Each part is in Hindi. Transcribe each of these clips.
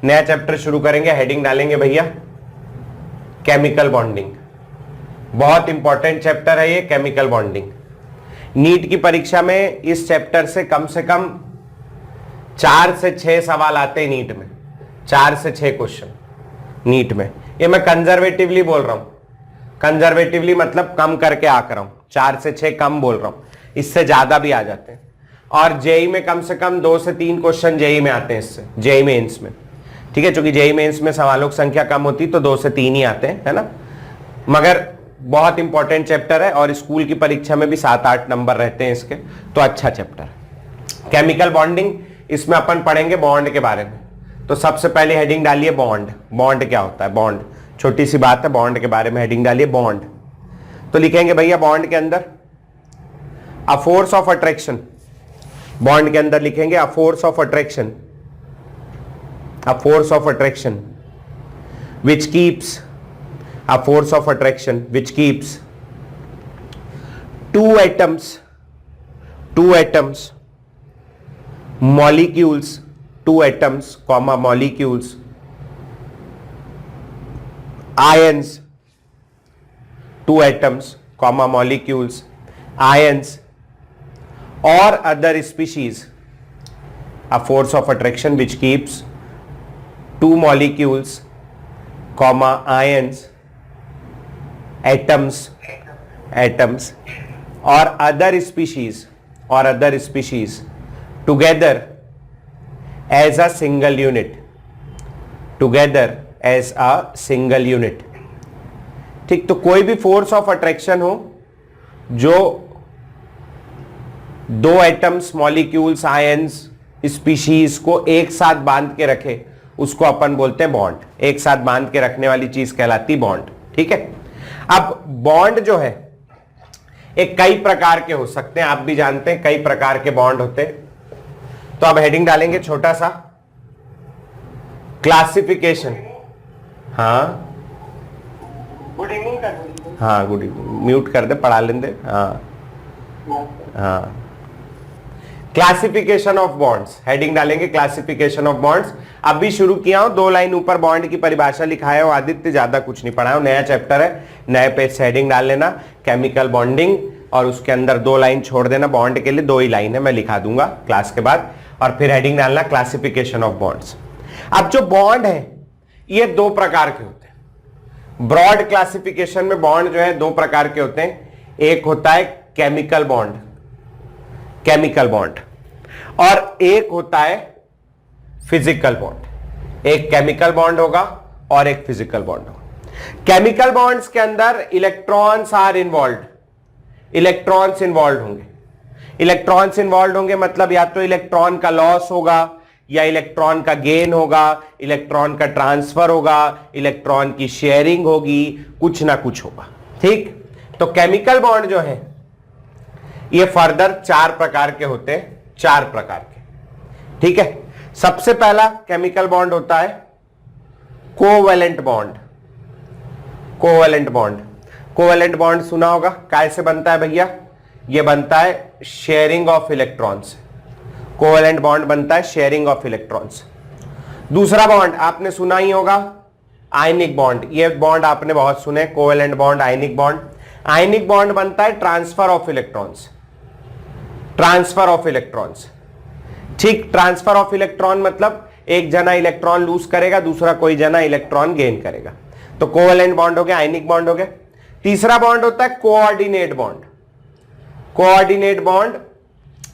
नया चैप्टर शुरू करेंगे, हेडिंग डालेंगे भैया केमिकल बॉन्डिंग। बहुत इंपॉर्टेंट चैप्टर है ये केमिकल बॉन्डिंग। नीट की परीक्षा में इस चैप्टर से कम 4 से 6 सवाल आते हैं नीट में, 4 से 6 क्वेश्चन नीट में। ये मैं कंजर्वेटिवली बोल रहा हूं, कंजर्वेटिवली मतलब कम करके आकर रहा हूं, 4 से 6 कम बोल रहा हूं, इससे ज्यादा भी आ जाते हैं। और जेई में कम से कम 2 से 3 क्वेश्चन जेई में आते हैं इससे, जेई मेंस में, ठीक है, क्योंकि जेई मेंस में सवालों की संख्या कम होती तो 2 से 3 ही आते हैं, है ना। मगर बहुत इंपॉर्टेंट चैप्टर है और स्कूल की परीक्षा में भी 7-8 नंबर रहते हैं इसके, तो अच्छा चैप्टर है केमिकल बॉन्डिंग। इसमें अपन पढ़ेंगे बॉन्ड के बारे में। तो सबसे पहले हेडिंग डालिए बॉन्ड। बॉन्ड क्या होता है? बॉन्ड छोटी सी बात है, बॉन्ड के बारे में हेडिंग डालिए बॉन्ड। तो लिखेंगे भैया बॉन्ड के अंदर a force of attraction, bond के अंदर लिखेंगे a force of attraction, a force of attraction which keeps, a force of attraction which keeps two atoms, molecules, two atoms comma molecules, ions, two atoms comma molecules, ions or other species, a force of attraction which keeps two molecules comma ions, atoms or other species together as a single unit, together as a single unit। ठीक, तो कोई भी फोर्स ऑफ अट्रैक्शन हो जो 2 एटम्स, मॉलिक्यूल्स, आयंस, स्पीशीज को एक साथ बांध के रखे उसको अपन बोलते हैं बॉन्ड। एक साथ बांध के रखने वाली चीज कहलाती बॉन्ड, ठीक है। अब बॉन्ड जो है एक कई प्रकार के हो सकते हैं, आप भी जानते हैं कई प्रकार के बॉन्ड होते हैं। तो अब हेडिंग डालेंगे छोटा सा क्लासिफिकेशन। हाँ गुड इवनिंग सर। हाँ गुड इवनिंग, म्यूट कर दे, पढ़ा लेंगे। हाँ हाँ, क्लासिफिकेशन ऑफ बॉन्ड्स, हेडिंग डालेंगे क्लासिफिकेशन ऑफ बॉन्ड्स। अभी शुरू किया हूं, 2 लाइन ऊपर बॉन्ड की परिभाषा लिखाया हूं आदित्य, ज्यादा कुछ नहीं पढ़ाया हूं, नया चैप्टर है, नए पेज से हेडिंग डाल लेना केमिकल बॉन्डिंग और उसके अंदर 2 लाइन छोड़ देना बॉन्ड के लिए, 2 ही लाइन है, मैं लिखा दूंगा क्लास के बाद, और फिर हेडिंग डालना क्लासिफिकेशन ऑफ बॉन्ड्स। अब जो बॉन्ड है ये 2 प्रकार के होते हैं। ब्रॉड क्लासिफिकेशन में बॉन्ड जो है 2 प्रकार के होते हैं। एक होता है केमिकल बॉन्ड, केमिकल बॉन्ड, और एक होता है फिजिकल बॉन्ड। एक केमिकल बॉन्ड होगा और एक फिजिकल बॉन्ड होगा। केमिकल बॉन्ड्स के अंदर electrons are involve, electrons involve होंगे। इलेक्ट्रॉन्स इन्वॉल्व होंगे मतलब या तो इलेक्ट्रॉन का लॉस होगा या इलेक्ट्रॉन का गेन होगा, इलेक्ट्रॉन का ट्रांसफर होगा, इलेक्ट्रॉन की शेयरिंग होगी, कुछ ना कुछ होगा, ठीक। तो केमिकल बॉन्ड जो है ये फर्दर 4 प्रकार के होते हैं, 4 प्रकार के, ठीक है। सबसे पहला केमिकल बॉन्ड होता है covalent bond. Covalent bond, covalent bond सुना होगा, कैसे बनता है भैया? ये बनता है sharing of electrons. Covalent bond बनता है शेयरिंग ऑफ इलेक्ट्रॉन्स। दूसरा बॉन्ड आपने सुना ही होगा आयनिक बॉन्ड। ये बॉन्ड आपने बहुत सुने, covalent bond, ionic bond. Ionic bond बनता है transfer of electrons, transfer of electrons, ठीक। ट्रांसफर ऑफ इलेक्ट्रॉन मतलब एक जना इलेक्ट्रॉन लूज करेगा, दूसरा कोई जना इलेक्ट्रॉन गेन करेगा। तो कोवैलेंट बॉन्ड हो गया, आयनिक बॉन्ड हो गया। तीसरा बॉन्ड होता है कोऑर्डिनेट बॉन्ड। कोऑर्डिनेट बॉन्ड,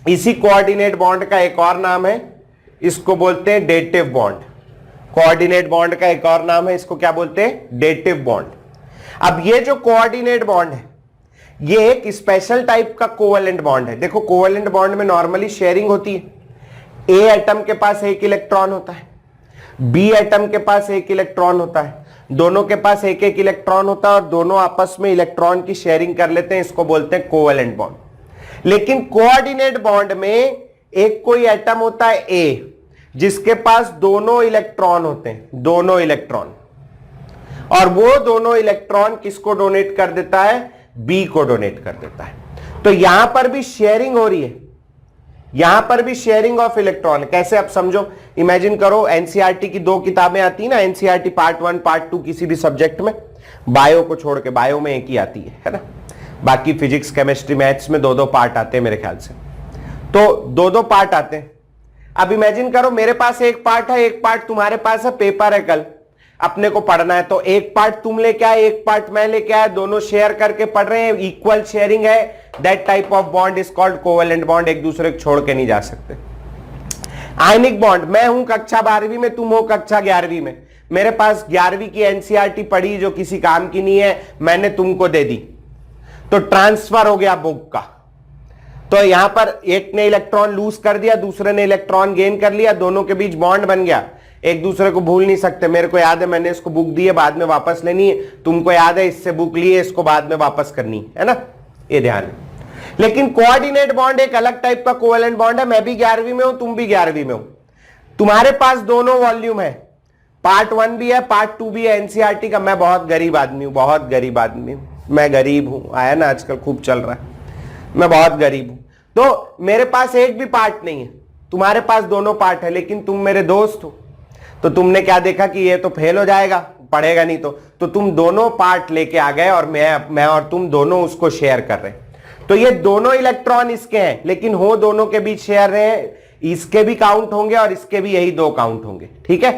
इसी कोऑर्डिनेट बॉन्ड का एक और नाम है, इसको बोलते हैं डेटिव बॉन्ड। कोऑर्डिनेट बॉन्ड का एक और नाम है, इसको क्या बोलते हैं? Dative bond. अब ये जो कोऑर्डिनेट बॉन्ड है ये एक स्पेशल टाइप का कोवैलेंट बॉन्ड है। देखो कोवैलेंट बॉन्ड में नॉर्मली शेयरिंग होती है। ए एटम के पास 1 इलेक्ट्रॉन होता है, बी एटम के पास 1 इलेक्ट्रॉन होता है, दोनों के पास 1-1 इलेक्ट्रॉन होता है और दोनों आपस में इलेक्ट्रॉन की शेयरिंग कर लेते हैं, इसको बोलते हैं कोवैलेंट बॉन्ड। लेकिन कोऑर्डिनेट बॉन्ड में एक कोई एटम होता है ए जिसके पास दोनों इलेक्ट्रॉन होते हैं, दोनों इलेक्ट्रॉन, और वो दोनों इलेक्ट्रॉन किसको डोनेट कर देता है? बी को डोनेट कर देता है। तो यहां पर भी शेयरिंग हो रही है, यहां पर भी शेयरिंग ऑफ इलेक्ट्रॉन। कैसे आप समझो, इमेजिन करो एनसीईआरटी की 2 किताबें आती ना, एनसीईआरटी पार्ट 1 पार्ट 2 किसी भी सब्जेक्ट में, बायो को छोड़ के, बायो में एक ही आती है ना, बाकी फिजिक्स केमिस्ट्री मैथ्स में 2-2 पार्ट आते हैं मेरे ख्याल से, तो 2-2 पार्ट आते हैं। अब इमेजिन करो मेरे पास एक पार्ट है, एक पार्ट तुम्हारे पास है, पेपर है कल अपने को पढ़ना है, तो एक पार्ट तुम लेके आए, एक पार्ट मैं लेके आया, दोनों शेयर करके पढ़ रहे हैं, इक्वल शेयरिंग है, that type of bond is called covalent bond, एक दूसरे को छोड़ के नहीं जा सकते। आयनिक बॉन्ड, मैं हूं कक्षा 12वीं में, तुम हो कक्षा 11वीं में, मेरे पास 11वीं की एनसीईआरटी पढ़ी जो किसी काम की नहीं है, मैंने तुमको दे दी, तो ट्रांसफर हो गया बुक का। तो यहां पर एक ने इलेक्ट्रॉन लूज कर दिया, दूसरे ने इलेक्ट्रॉन गेन कर लिया, दोनों के बीच बॉन्ड बन गया, एक दूसरे को भूल नहीं सकते। मेरे को याद है मैंने इसको बुक दी है, बाद में वापस लेनी है, तुमको याद है इससे बुक ली है, इसको बाद में वापस करनी है ना, ये ध्यान है। लेकिन कोऑर्डिनेट बॉन्ड एक अलग टाइप का कोवेलेंट बॉन्ड है, मैं भी 11वीं में हूं, तुम भी 11वीं में हो, तुम्हारे पास दोनों वॉल्यूम है, पार्ट 1 भी है, पार्ट 2 भी है एनसीईआरटी का। मैं बहुत गरीब आदमी हूं, बहुत गरीब आदमी हूं, मैं गरीब हूं, आया ना आजकल खूब चल रहा है, मैं बहुत गरीब हूं, तो मेरे पास एक भी पार्ट नहीं है, तुम्हारे पास दोनों पार्ट है, लेकिन तुम मेरे दोस्त हो, तो तुमने क्या देखा कि ये तो फेल हो जाएगा, पढ़ेगा नहीं, तो तुम दोनों पार्ट लेके आ गए, और मैं और तुम दोनों उसको शेयर कर रहे हैं। तो ये दोनों इलेक्ट्रॉन इसके हैं, लेकिन हो दोनों के बीच शेयर रहे हैं, इसके भी काउंट होंगे और इसके भी यही 2 काउंट होंगे, ठीक है।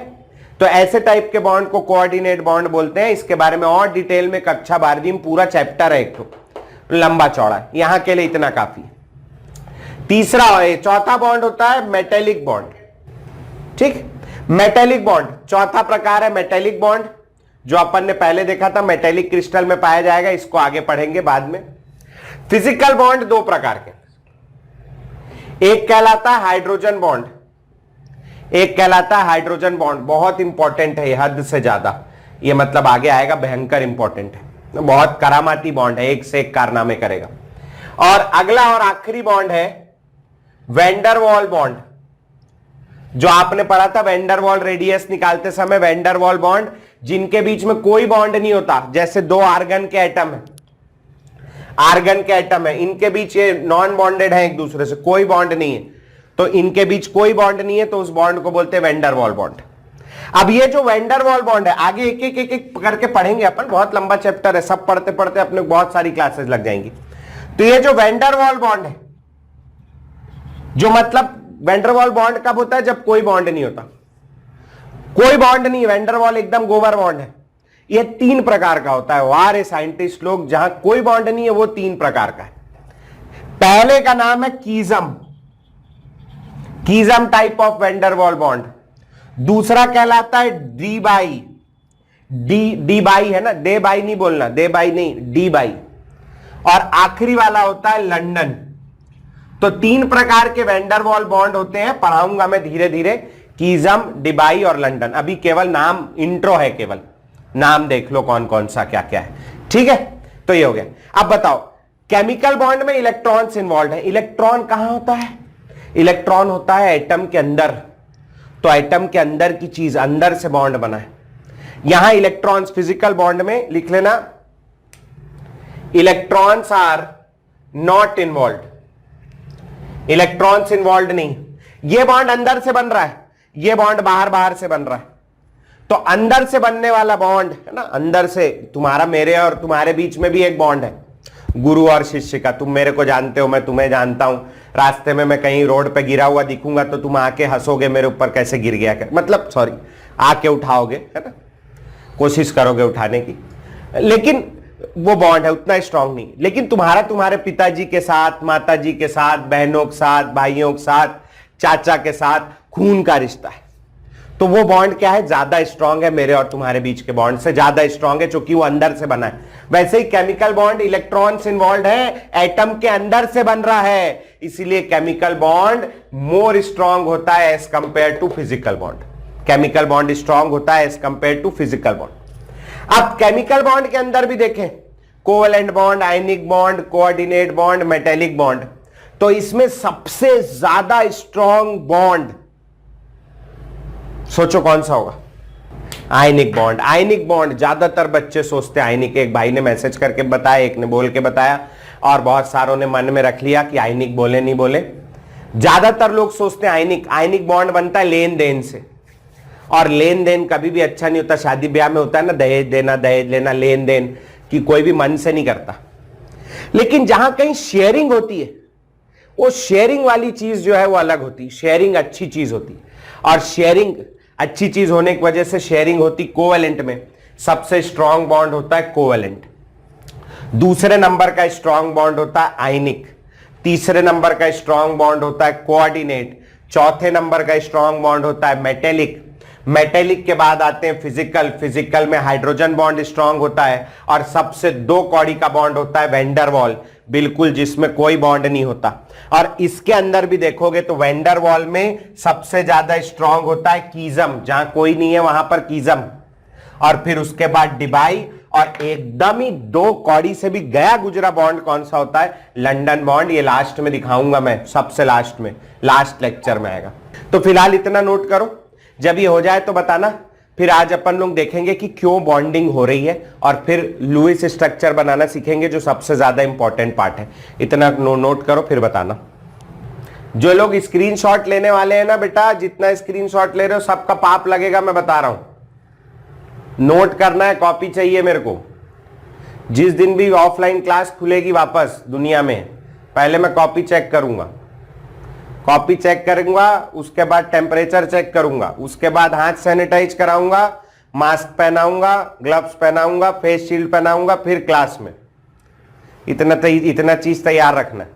तो ऐसे टाइप के बॉन्ड को कोऑर्डिनेट बॉन्ड बोलते हैं। इसके बारे में और डिटेल में कक्षा 12वीं में पूरा चैप्टर है, एक तो लंबा चौड़ा, यहां के लिए इतना काफी है। चौथा बॉन्ड होता है मेटेलिक बॉन्ड, ठीक। मेटेलिक बॉन्ड चौथा प्रकार है, मेटेलिक बॉन्ड, जो अपन ने पहले देखा था, मेटेलिक क्रिस्टल में पाया जाएगा, इसको आगे पढ़ेंगे बाद में। फिजिकल बॉन्ड 2 प्रकार के, एक कहलाता है हाइड्रोजन बॉन्ड, एक कहलाता है हाइड्रोजन बॉन्ड, बहुत इंपॉर्टेंट है, हद से ज्यादा, ये मतलब आगे आएगा, भयंकर इंपॉर्टेंट है, बहुत करामाती बॉन्ड है, एक से एक कारनामे करेगा। और अगला और आखिरी बॉन्ड है वैंडरवॉल बॉन्ड, जो आपने पढ़ा था वैंडरवॉल रेडियस निकालते समय, वैंडरवॉल बॉन्ड जिनके बीच में कोई बॉन्ड नहीं होता, जैसे 2 आर्गन के एटम है, आर्गन के एटम है, इनके बीच ये नॉन बॉन्डेड है, एक दूसरे से कोई बॉन्ड नहीं है, तो इनके बीच कोई बॉन्ड नहीं है, तो उस बॉन्ड को बोलते हैं वैंडरवॉल बॉन्ड। अब ये जो वैंडरवॉल बॉन्ड है, आगे एक एक करके पढ़ेंगे अपन, बहुत लंबा चैप्टर है, सब पढ़ते पढ़ते अपने बहुत सारी क्लासेस लग जाएंगी। तो ये जो वैंडरवॉल बॉन्ड है, जो मतलब वैंडरवॉल बॉन्ड कब होता है, जब कोई बॉन्ड नहीं होता, कोई बॉन्ड नहीं, वैंडरवॉल एकदम गोबर बॉन्ड है। ये 3 प्रकार का होता है, वारे साइंटिस्ट लोग, जहां कोई बॉन्ड नहीं है वो 3 प्रकार का है। पहले का नाम है कीजम, कीजम टाइप ऑफ वैंडरवॉल बॉन्ड। दूसरा कहलाता है डी बाई, डी बाई है ना, दे बाई नहीं बोलना, दे बाई नहीं, डी बाई। और आखिरी वाला होता है लंदन। तो 3 प्रकार के वैंडरवॉल बॉन्ड होते हैं, पढ़ाऊंगा मैं धीरे धीरे, कीजम, डिबाई और लंदन। अभी केवल नाम इंट्रो है, केवल नाम देख लो कौन कौन सा क्या क्या है, ठीक है। तो ये हो गया। अब बताओ, केमिकल बॉन्ड में इलेक्ट्रॉन्स इन्वॉल्व है। इलेक्ट्रॉन कहां होता है? इलेक्ट्रॉन होता है एटम के अंदर। तो एटम के अंदर की चीज, अंदर से बॉन्ड बना है। यहां इलेक्ट्रॉन्स, फिजिकल बॉन्ड में लिख लेना, electrons are not involve, electrons involve नहीं। ये बॉन्ड अंदर से बन रहा है, ये बॉन्ड बाहर बाहर से बन रहा है। तो अंदर से बनने वाला बॉन्ड है ना, अंदर से, तुम्हारा मेरे और तुम्हारे बीच में भी एक बॉन्ड है, गुरु और शिष्य का। तुम मेरे को जानते हो, मैं तुम्हें जानता हूं। रास्ते में मैं कहीं रोड पे गिरा हुआ दिखूंगा तो तुम आके हंसोगे मेरे ऊपर, कैसे गिर गया कर, मतलब सॉरी, आके उठाओगे, है ना, कोशिश करोगे उठाने की। लेकिन वो बॉन्ड है, उतना स्ट्रांग नहीं। लेकिन तुम्हारे पिताजी के साथ, माताजी के साथ, बहनों के साथ, भाइयों के साथ, चाचा के साथ खून का रिश्ता है। तो वो बॉन्ड क्या है, ज्यादा स्ट्रांग है, मेरे और तुम्हारे बीच के बॉन्ड से ज्यादा स्ट्रांग है, क्योंकि वो अंदर से बना है। वैसे ही केमिकल बॉन्ड, इलेक्ट्रॉन्स इन्वॉल्व है, एटम के अंदर से बन रहा है, इसीलिए केमिकल बॉन्ड मोर स्ट्रांग होता है as compare to physical bond. Chemical bond strong होता है as compare to physical bond. अब केमिकल बॉन्ड के अंदर भी देखें, covalent bond, ionic bond, coordinate bond, metallic bond. तो इसमें सबसे ज्यादा स्ट्रांग बॉन्ड सोचो कौन सा होगा? Ionic bond. आयनिक बॉन्ड ज्यादातर बच्चे सोचते हैं आयनिक, एक भाई ने मैसेज करके बताया, एक ने बोल के बताया, और बहुत सारों ने मन में रख लिया कि आयनिक बोले नहीं बोले। ज्यादातर लोग सोचते हैं आयनिक, आयनिक बॉन्ड बनता है लेन देन से, और लेन देन कभी भी अच्छा नहीं होता। शादी ब्याह में होता है ना, दहेज देना, दहेज लेना, लेन देन की कोई भी मन से नहीं करता। लेकिन जहां कहीं शेयरिंग होती है, वो शेयरिंग वाली चीज जो है वो अलग होती है। शेयरिंग अच्छी चीज होती है, और शेयरिंग अच्छी चीज होने की वजह से शेयरिंग होती कोवेलेंट में। सबसे स्ट्रॉन्ग बॉन्ड होता है कोवेलेंट, दूसरे नंबर का स्ट्रॉन्ग बॉन्ड होता है आयनिक, तीसरे नंबर का स्ट्रॉन्ग बॉन्ड होता है कोऑर्डिनेट, चौथे नंबर का स्ट्रॉन्ग बॉन्ड होता है मेटेलिक, मेटेलिक के बाद आते हैं फिजिकल, फिजिकल में हाइड्रोजन बॉन्ड स्ट्रॉन्ग होता है, और सबसे 2 कौड़ी का बॉन्ड होता है वेंडरवॉल, बिल्कुल जिसमें कोई बॉन्ड नहीं होता। और इसके अंदर भी देखोगे तो वेंडरवॉल में सबसे ज्यादा स्ट्रॉन्ग होता है कीजम, जहां कोई नहीं है वहां पर कीजम, और फिर उसके बाद डिबाई, और एकदम ही 2 कौड़ी से भी गया गुजरा बॉन्ड कौन सा होता है, लंदन बॉन्ड। ये लास्ट में दिखाऊंगा मैं, सबसे लास्ट में, लास्ट लेक्चर में आएगा। तो फिलहाल इतना नोट करो, जब ये हो जाए तो बताना। फिर आज अपन लोग देखेंगे कि क्यों बॉन्डिंग हो रही है, और फिर लुईस स्ट्रक्चर बनाना सीखेंगे, जो सबसे ज्यादा इंपॉर्टेंट पार्ट है। इतना नोट करो, फिर बताना। जो लोग स्क्रीनशॉट लेने वाले हैं ना बेटा, जितना स्क्रीनशॉट ले रहे हो सबका पाप लगेगा, मैं बता रहा हूं। नोट करना है, कॉपी चाहिए मेरे को। जिस दिन भी ऑफलाइन क्लास खुलेगी वापस दुनिया में, पहले मैं कॉपी चेक करूंगा, कॉपी चेक करूंगा, उसके बाद टेम्परेचर चेक करूंगा, उसके बाद हाथ सैनिटाइज कराऊंगा, मास्क पहनाऊंगा, ग्लव्स पहनाऊंगा, फेस शील्ड पहनाऊंगा, फिर क्लास में। इतना चीज तैयार रखना।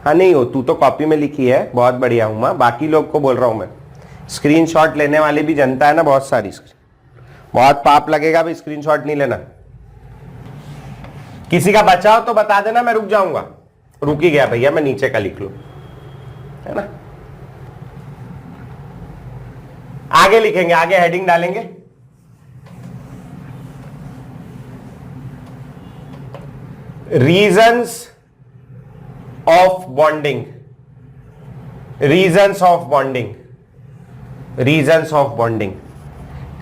हाँ नहीं हो, तू तो कॉपी में लिखी है, बहुत बढ़िया हूं मैं, बाकी लोग को बोल रहा हूं मैं। स्क्रीनशॉट लेने वाली भी जनता है ना बहुत सारी, बहुत पाप लगेगा भी, स्क्रीनशॉट नहीं लेना। किसी का बचा हो तो बता देना, मैं रुक जाऊंगा। रुक ही गया भैया, मैं नीचे का लिख लूं, है ना। आगे लिखेंगे, आगे हेडिंग डालेंगे। Reasons of bonding, reasons of bonding, reasons of bonding.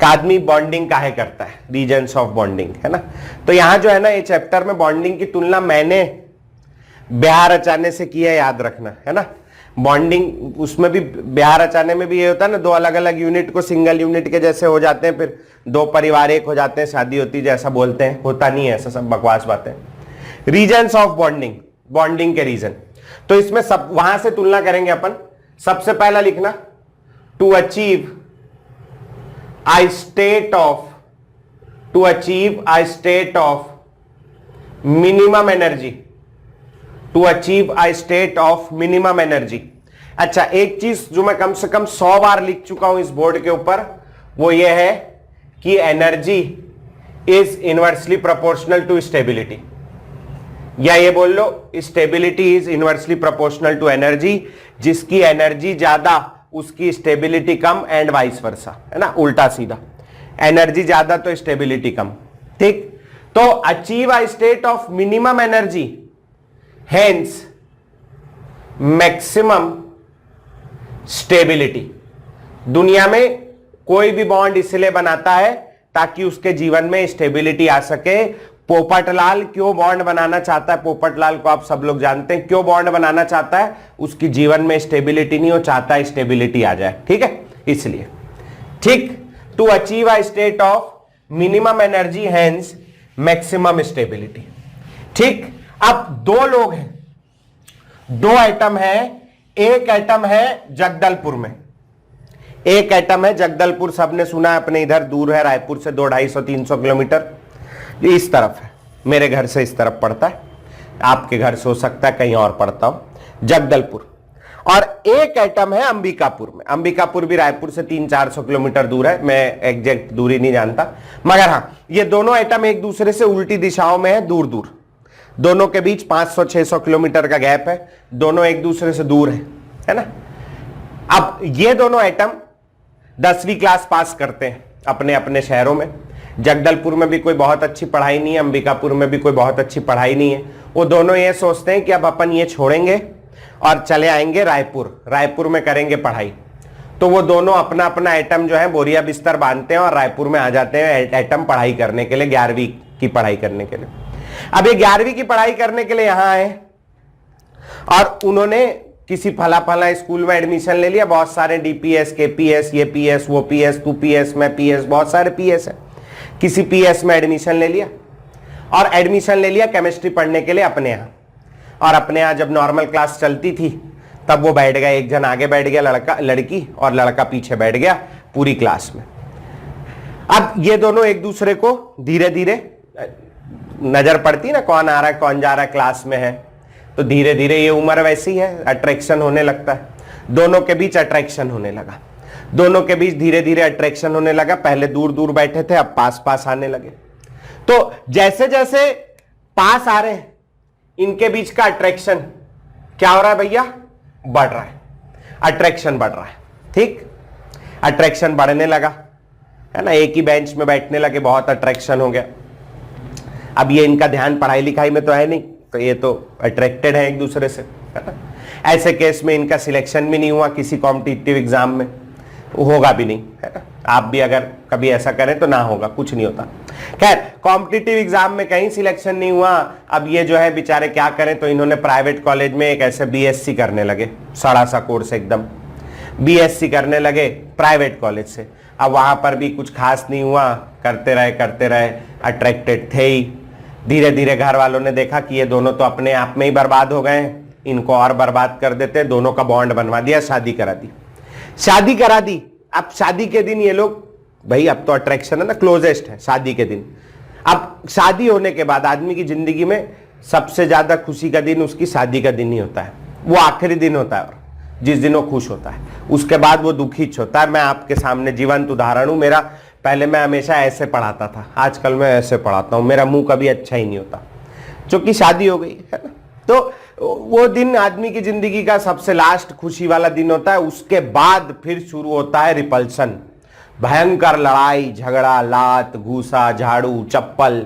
आदमी बॉन्डिंग काहे करता है, रीजंस ऑफ बॉन्डिंग, है ना। तो यहां जो है ना, ये चैप्टर में बॉन्डिंग की तुलना मैंने ब्याह रचाने से की है, याद रखना, है ना। बॉन्डिंग उसमें भी, ब्याह रचाने में भी ये होता है ना, 2 अलग अलग यूनिट को सिंगल यूनिट के जैसे हो जाते हैं, फिर 2 परिवार एक हो जाते हैं, शादी होती है, जैसा बोलते हैं, होता नहीं है ऐसा, सब बकवास बातें। रीजंस ऑफ बॉन्डिंग, बॉन्डिंग के रीजन। तो इसमें सब वहां से तुलना करेंगे अपन। सबसे पहला लिखना, to achieve a state of, to achieve a state of minimum energy, to achieve a state of minimum energy. अच्छा, एक चीज जो मैं कम से कम 100 बार लिख चुका हूं इस बोर्ड के ऊपर, वो ये है कि energy is inversely proportional to stability, या ये बोल लो stability is inversely proportional to energy. जिसकी एनर्जी ज्यादा उसकी स्टेबिलिटी कम, एंड वाइस वर्सा, है ना, उल्टा सीधा। एनर्जी ज्यादा तो स्टेबिलिटी कम, ठीक। तो achieve a state of minimum energy, hence maximum stability. दुनिया में कोई भी बॉन्ड इसलिए बनाता है ताकि उसके जीवन में स्टेबिलिटी आ सके। पोपटलाल क्यों बॉन्ड बनाना चाहता है, पोपटलाल को आप सब लोग जानते हैं, क्यों बॉन्ड बनाना चाहता है, उसकी जीवन में स्टेबिलिटी नहीं हो, चाहता है स्टेबिलिटी आ जाए, ठीक है, इसलिए। ठीक, to achieve a state of minimum energy hence maximum stability. ठीक, अब 2 लोग हैं, 2 एटम है, एक एटम है जगदलपुर में, एक एटम है जगदलपुर, सबने सुना है, अपने इधर दूर है, रायपुर से 200-250-300 किलोमीटर इस तरफ है, मेरे घर से इस तरफ पड़ता है, आपके घर से हो सकता है कहीं और पड़ता हो, जगदलपुर। और एक एटम है अंबिकापुर में, अंबिकापुर भी रायपुर से 300-400 किलोमीटर दूर है, मैं एग्जैक्ट दूरी नहीं जानता, मगर हाँ, ये दोनों एटम एक दूसरे से उल्टी दिशाओं में है, दूर दूर, दोनों के बीच 500-600 किलोमीटर का गैप है, दोनों एक दूसरे से दूर है ना। अब ये दोनों एटम 10वीं क्लास पास करते हैं अपने अपने शहरों में। जगदलपुर में भी कोई बहुत अच्छी पढ़ाई नहीं है, अंबिकापुर में भी कोई बहुत अच्छी पढ़ाई नहीं है। वो दोनों ये सोचते हैं कि अब अपन ये छोड़ेंगे और चले आएंगे रायपुर, रायपुर में करेंगे पढ़ाई। तो वो दोनों अपना अपना एटम जो है बोरिया बिस्तर बांधते हैं और रायपुर में आ जाते हैं एटम पढ़ाई करने के लिए, 11वीं की पढ़ाई करने के लिए। अब ये 11वीं की पढ़ाई करने के लिए यहां आए और उन्होंने किसी फला फला स्कूल में एडमिशन ले लिया, बहुत सारे डीपीएस केपीएस ये पीएस वो पीएस तू पीएस मैं पीएस, बहुत सारे पीएस है, किसी पीएस में एडमिशन ले लिया और एडमिशन ले लिया केमिस्ट्री पढ़ने के लिए अपने यहाँ। और अपने यहाँ जब नॉर्मल क्लास चलती थी तब वो बैठ गया, एक जन आगे बैठ गया लड़का लड़की और लड़का पीछे बैठ गया पूरी क्लास में। अब ये दोनों एक दूसरे को धीरे धीरे नजर पड़ती ना, कौन आ रहा है कौन जा रहा है क्लास में है, तो धीरे धीरे ये उम्र वैसी है, अट्रैक्शन होने लगता है, दोनों के बीच अट्रैक्शन होने लगा, दोनों के बीच धीरे धीरे अट्रैक्शन होने लगा। पहले दूर दूर बैठे थे, अब पास पास आने लगे। तो जैसे जैसे पास आ रहे हैं इनके बीच का अट्रैक्शन क्या हो रहा है भैया, बढ़ रहा है, अट्रैक्शन बढ़ रहा है। ठीक, अट्रैक्शन बढ़ने लगा है ना, एक ही बेंच में बैठने लगे, बहुत अट्रैक्शन हो गया। अब ये इनका ध्यान पढ़ाई लिखाई में तो है नहीं, तो ये तो अट्रैक्टेड है एक दूसरे से, है ना। ऐसे केस में इनका सिलेक्शन भी नहीं हुआ किसी कॉम्पिटिटिव एग्जाम में, होगा भी नहीं, है ना। आप भी अगर कभी ऐसा करें तो ना होगा, कुछ नहीं होता। खैर, कॉम्पिटिटिव एग्जाम में कहीं सिलेक्शन नहीं हुआ। अब ये जो है बेचारे क्या करें, तो इन्होंने प्राइवेट कॉलेज में एक ऐसे बीएससी करने लगे, सड़ा सा कोर्स एकदम, बीएससी करने लगे प्राइवेट कॉलेज से। अब वहां पर भी कुछ खास नहीं हुआ, करते रहे, अट्रैक्टेड थे ही। धीरे धीरे घर वालों ने देखा कि ये दोनों तो अपने आप में ही बर्बाद हो गए, इनको और बर्बाद कर देते, दोनों का बॉन्ड बनवा दिया, शादी करा दी। अब शादी के दिन ये लोग, भाई अब तो अट्रैक्शन है ना, क्लोजेस्ट है शादी के दिन। अब शादी होने के बाद आदमी की जिंदगी में सबसे ज्यादा खुशी का दिन उसकी शादी का दिन ही होता है, वो आखिरी दिन होता है, और जिस दिन वो खुश होता है उसके बाद वो दुखी होता है। मैं आपके सामने जीवंत उदाहरण हूं, मेरा पहले मैं हमेशा ऐसे पढ़ाता था, आजकल मैं ऐसे पढ़ाता हूं, मेरा मुंह कभी अच्छा ही नहीं होता, क्योंकि शादी हो गई है ना। तो वो दिन आदमी की जिंदगी का सबसे लास्ट खुशी वाला दिन होता है। उसके बाद फिर शुरू होता है रिपल्सन, भयंकर लड़ाई झगड़ा, लात घूसा झाड़ू चप्पल,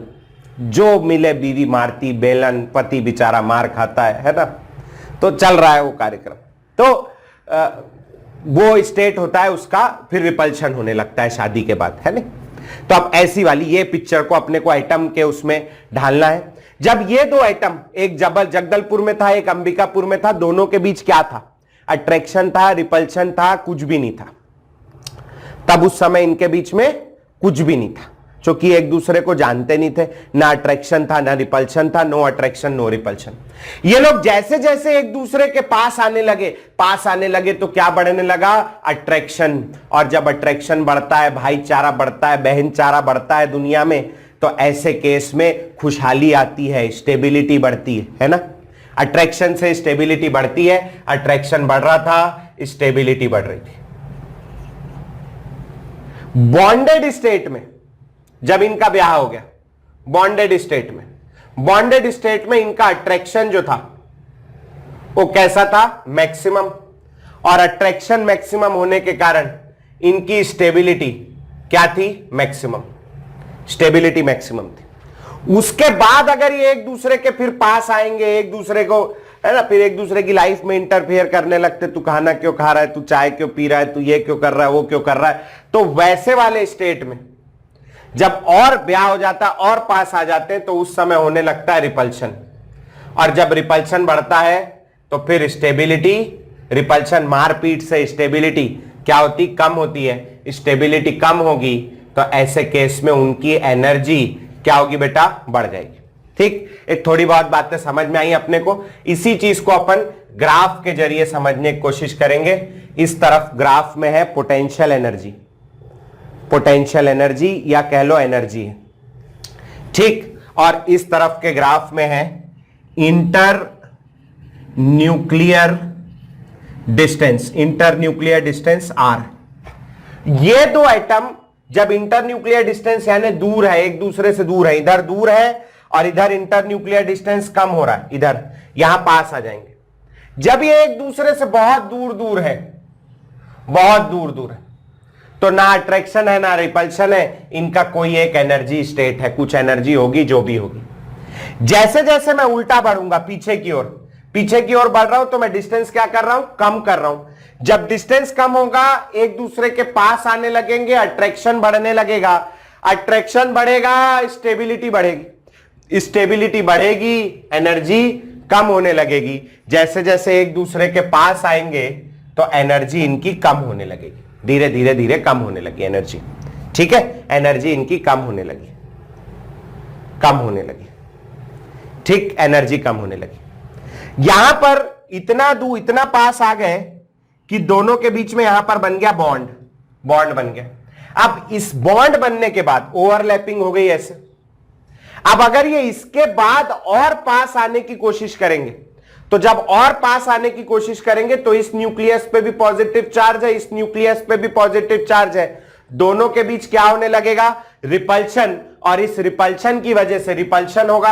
जो मिले बीवी मारती, बेलन, पति बेचारा मार खाता है ना। तो चल रहा है वो कार्यक्रम, तो वो स्टेट होता है उसका, फिर रिपल्शन होने लगता है शादी के बाद, है ना। तो अब ऐसी वाली ये पिक्चर को अपने को एटम के उसमें ढालना है। जब ये दो एटम, एक जगदलपुर में था एक अंबिकापुर में था, दोनों के बीच क्या था, अट्रैक्शन था, रिपल्शन था, कुछ भी नहीं था। तब उस समय इनके बीच में कुछ भी नहीं था, क्योंकि एक दूसरे को जानते नहीं थे, ना अट्रैक्शन था ना रिपल्शन था, नो अट्रैक्शन नो रिपल्शन। ये लोग जैसे जैसे एक दूसरे के पास आने लगे तो क्या बढ़ने लगा, अट्रैक्शन। और जब अट्रैक्शन बढ़ता है, भाईचारा बढ़ता है, बहनचारा बढ़ता है दुनिया में, तो ऐसे केस में खुशहाली आती है, स्टेबिलिटी बढ़ती है ना। अट्रैक्शन से स्टेबिलिटी बढ़ती है, अट्रैक्शन बढ़ रहा था, स्टेबिलिटी बढ़ रही थी। बॉन्डेड स्टेट में जब इनका ब्याह हो गया, बॉन्डेड स्टेट में इनका अट्रैक्शन जो था वो कैसा था, मैक्सिमम। और अट्रैक्शन मैक्सिमम होने के कारण इनकी स्टेबिलिटी क्या थी, मैक्सिमम, स्टेबिलिटी मैक्सिमम थी। उसके बाद अगर ये एक दूसरे के फिर पास आएंगे, एक दूसरे को, है ना, फिर एक दूसरे की लाइफ में इंटरफेयर करने लगते, तू खाना क्यों खा रहा है, तू चाय क्यों पी रहा है, तू ये क्यों कर रहा है, वो क्यों कर रहा है, तो वैसे वाले स्टेट में जब और ब्याह हो जाता और पास आ जाते हैं, तो उस समय होने लगता है रिपल्शन। और जब रिपल्शन बढ़ता है तो फिर स्टेबिलिटी, रिपल्शन मारपीट से स्टेबिलिटी क्या होती, कम होती है। स्टेबिलिटी कम होगी तो ऐसे केस में उनकी एनर्जी क्या होगी बेटा, बढ़ जाएगी। ठीक, एक थोड़ी बहुत बातें समझ में आई अपने को। इसी चीज को अपन ग्राफ के जरिए समझने की कोशिश करेंगे। इस तरफ ग्राफ में है पोटेंशियल एनर्जी, या कह लो एनर्जी है, ठीक। और इस तरफ के ग्राफ में है इंटर न्यूक्लियर डिस्टेंस आर। ये दो एटम जब इंटर न्यूक्लियर डिस्टेंस यानी दूर है, एक दूसरे से दूर है, इधर दूर है और इधर इंटर न्यूक्लियर डिस्टेंस कम हो रहा है, इधर यहां पास आ जाएंगे। जब ये एक दूसरे से बहुत दूर दूर है, तो ना अट्रैक्शन है ना रिपल्शन है, इनका कोई एक एनर्जी स्टेट है, कुछ एनर्जी होगी जो भी होगी। जैसे जैसे मैं उल्टा बढ़ूंगा पीछे की ओर बढ़ रहा हूं, तो मैं डिस्टेंस क्या कर रहा हूं, कम कर रहा हूं। जब डिस्टेंस कम होगा, एक दूसरे के पास आने लगेंगे, अट्रैक्शन बढ़ने लगेगा, अट्रैक्शन बढ़ेगा, स्टेबिलिटी बढ़ेगी, एनर्जी कम होने लगेगी। जैसे जैसे एक दूसरे के पास आएंगे तो एनर्जी इनकी कम होने लगेगी, धीरे धीरे धीरे कम होने लगी एनर्जी। ठीक है, एनर्जी इनकी कम होने लगी, कम होने लगी। ठीक, एनर्जी कम होने लगी। यहां पर इतना पास आ गए कि दोनों के बीच में यहां पर बन गया बॉन्ड, बॉन्ड बन गया। अब इस बॉन्ड बनने के बाद ओवरलैपिंग हो गई ऐसे। अब अगर ये इसके बाद और पास आने की कोशिश करेंगे, तो जब और पास आने की कोशिश करेंगे तो इस न्यूक्लियस पे भी पॉजिटिव चार्ज है, इस न्यूक्लियस पे भी पॉजिटिव चार्ज है, दोनों के बीच क्या होने लगेगा, रिपल्शन। और इस रिपल्शन की वजह से रिपल्शन होगा,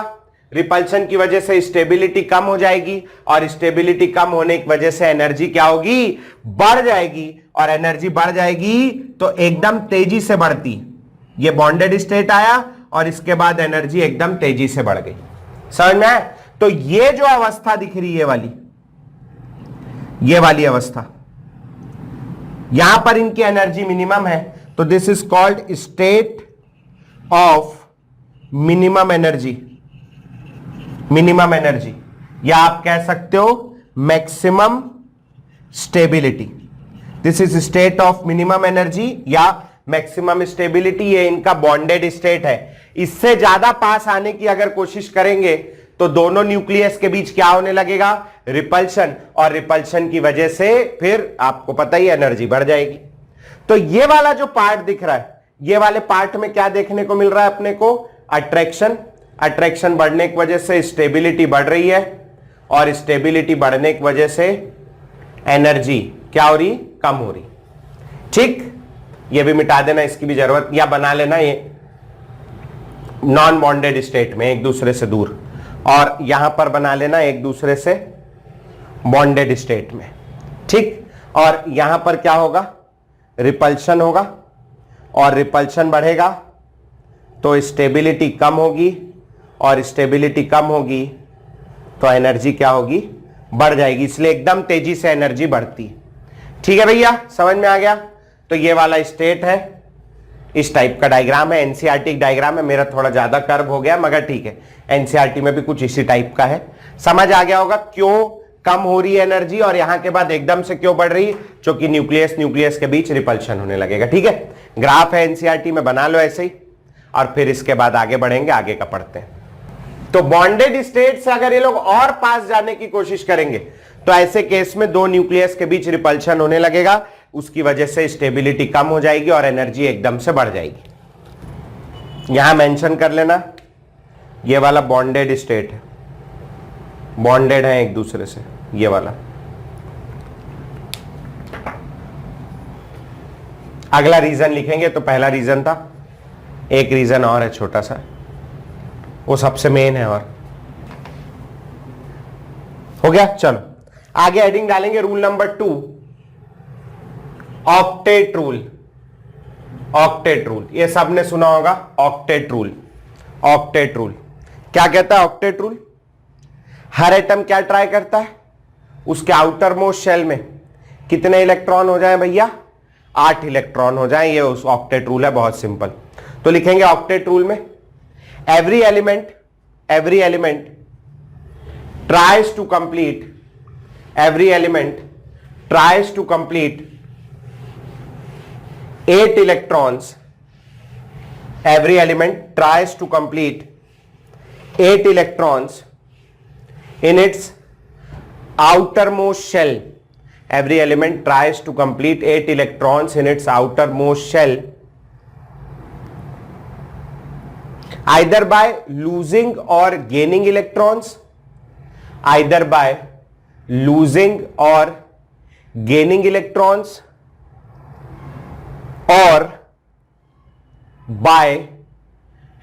रिपल्शन की वजह से स्टेबिलिटी कम हो जाएगी, और स्टेबिलिटी कम होने की वजह से एनर्जी क्या होगी, बढ़ जाएगी। और एनर्जी बढ़ जाएगी तो एकदम तेजी से बढ़ती। ये बॉन्डेड स्टेट आया और इसके बाद एनर्जी एकदम तेजी से बढ़ गई। समझ में आया? तो ये जो अवस्था दिख रही है ये वाली अवस्था, यहां पर इनकी एनर्जी मिनिमम है, तो this is called state of minimum energy. Minimum energy, या आप कह सकते हो maximum stability. This is state of minimum energy या मैक्सिमम स्टेबिलिटी। ये इनका बॉन्डेड स्टेट है। इससे ज्यादा पास आने की अगर कोशिश करेंगे तो दोनों न्यूक्लियस के बीच क्या होने लगेगा, रिपल्शन, और रिपल्शन की वजह से फिर आपको पता ही एनर्जी बढ़ जाएगी। तो ये वाला जो पार्ट दिख रहा है, ये वाले पार्ट में क्या देखने को मिल रहा है अपने को, अट्रैक्शन। अट्रैक्शन बढ़ने की वजह से स्टेबिलिटी बढ़ रही है, और स्टेबिलिटी बढ़ने की वजह से एनर्जी क्या हो रही, कम हो रही। ठीक, ये भी मिटा देना, इसकी भी जरूरत, या बना लेना ये नॉन बॉन्डेड स्टेट में एक दूसरे से दूर, और यहां पर बना लेना एक दूसरे से बॉन्डेड स्टेट में। ठीक, और यहां पर क्या होगा, रिपल्शन होगा, और रिपल्शन बढ़ेगा तो स्टेबिलिटी कम होगी, और स्टेबिलिटी कम होगी तो एनर्जी क्या होगी, बढ़ जाएगी। इसलिए एकदम तेजी से एनर्जी बढ़ती है। ठीक है भैया, समझ में आ गया? तो ये वाला स्टेट है, इस टाइप का डायग्राम है, एनसीईआरटी डायग्राम है। मेरा थोड़ा ज्यादा कर्व हो गया, मगर ठीक है, एनसीईआरटी में भी कुछ इसी टाइप का है। समझ आ गया होगा क्यों कम हो रही है एनर्जी, और यहां के बाद एकदम से क्यों बढ़ रही, क्योंकि न्यूक्लियस के बीच रिपल्शन होने लगेगा। ठीक है, ग्राफ है एनसीईआरटी में, बना लो ऐसे ही, और फिर इसके बाद आगे बढ़ेंगे, आगे का पढ़ते हैं। तो बॉन्डेड स्टेट से अगर ये लोग और पास जाने की कोशिश करेंगे तो ऐसे केस में दो न्यूक्लियस के बीच रिपल्शन होने लगेगा, उसकी वजह से स्टेबिलिटी कम हो जाएगी और एनर्जी एकदम से बढ़ जाएगी। यहां मेंशन कर लेना, ये वाला बॉन्डेड स्टेट है, बॉन्डेड है एक दूसरे से, ये वाला। अगला रीजन लिखेंगे, तो पहला रीजन था, एक रीजन और है छोटा सा, वो सबसे मेन है। और हो गया, चलो आगे हेडिंग डालेंगे। Rule number 2, octet rule. Octet rule ये सबने सुना होगा, ऑक्टेट रूल। ऑक्टेट रूल क्या कहता है? ऑक्टेट रूल, हर एटम क्या ट्राई करता है, उसके आउटर मोस्ट शेल में कितने इलेक्ट्रॉन हो जाए भैया, 8 इलेक्ट्रॉन हो जाए। ये उस ऑक्टेट रूल है, बहुत सिंपल। तो लिखेंगे ऑक्टेट रूल में, every element tries to complete 8 electrons. Every element tries to complete 8 electrons in its outermost shell. Every element tries to complete 8 electrons in its outermost shell, either by losing or gaining electrons, either by losing or gaining electrons, or by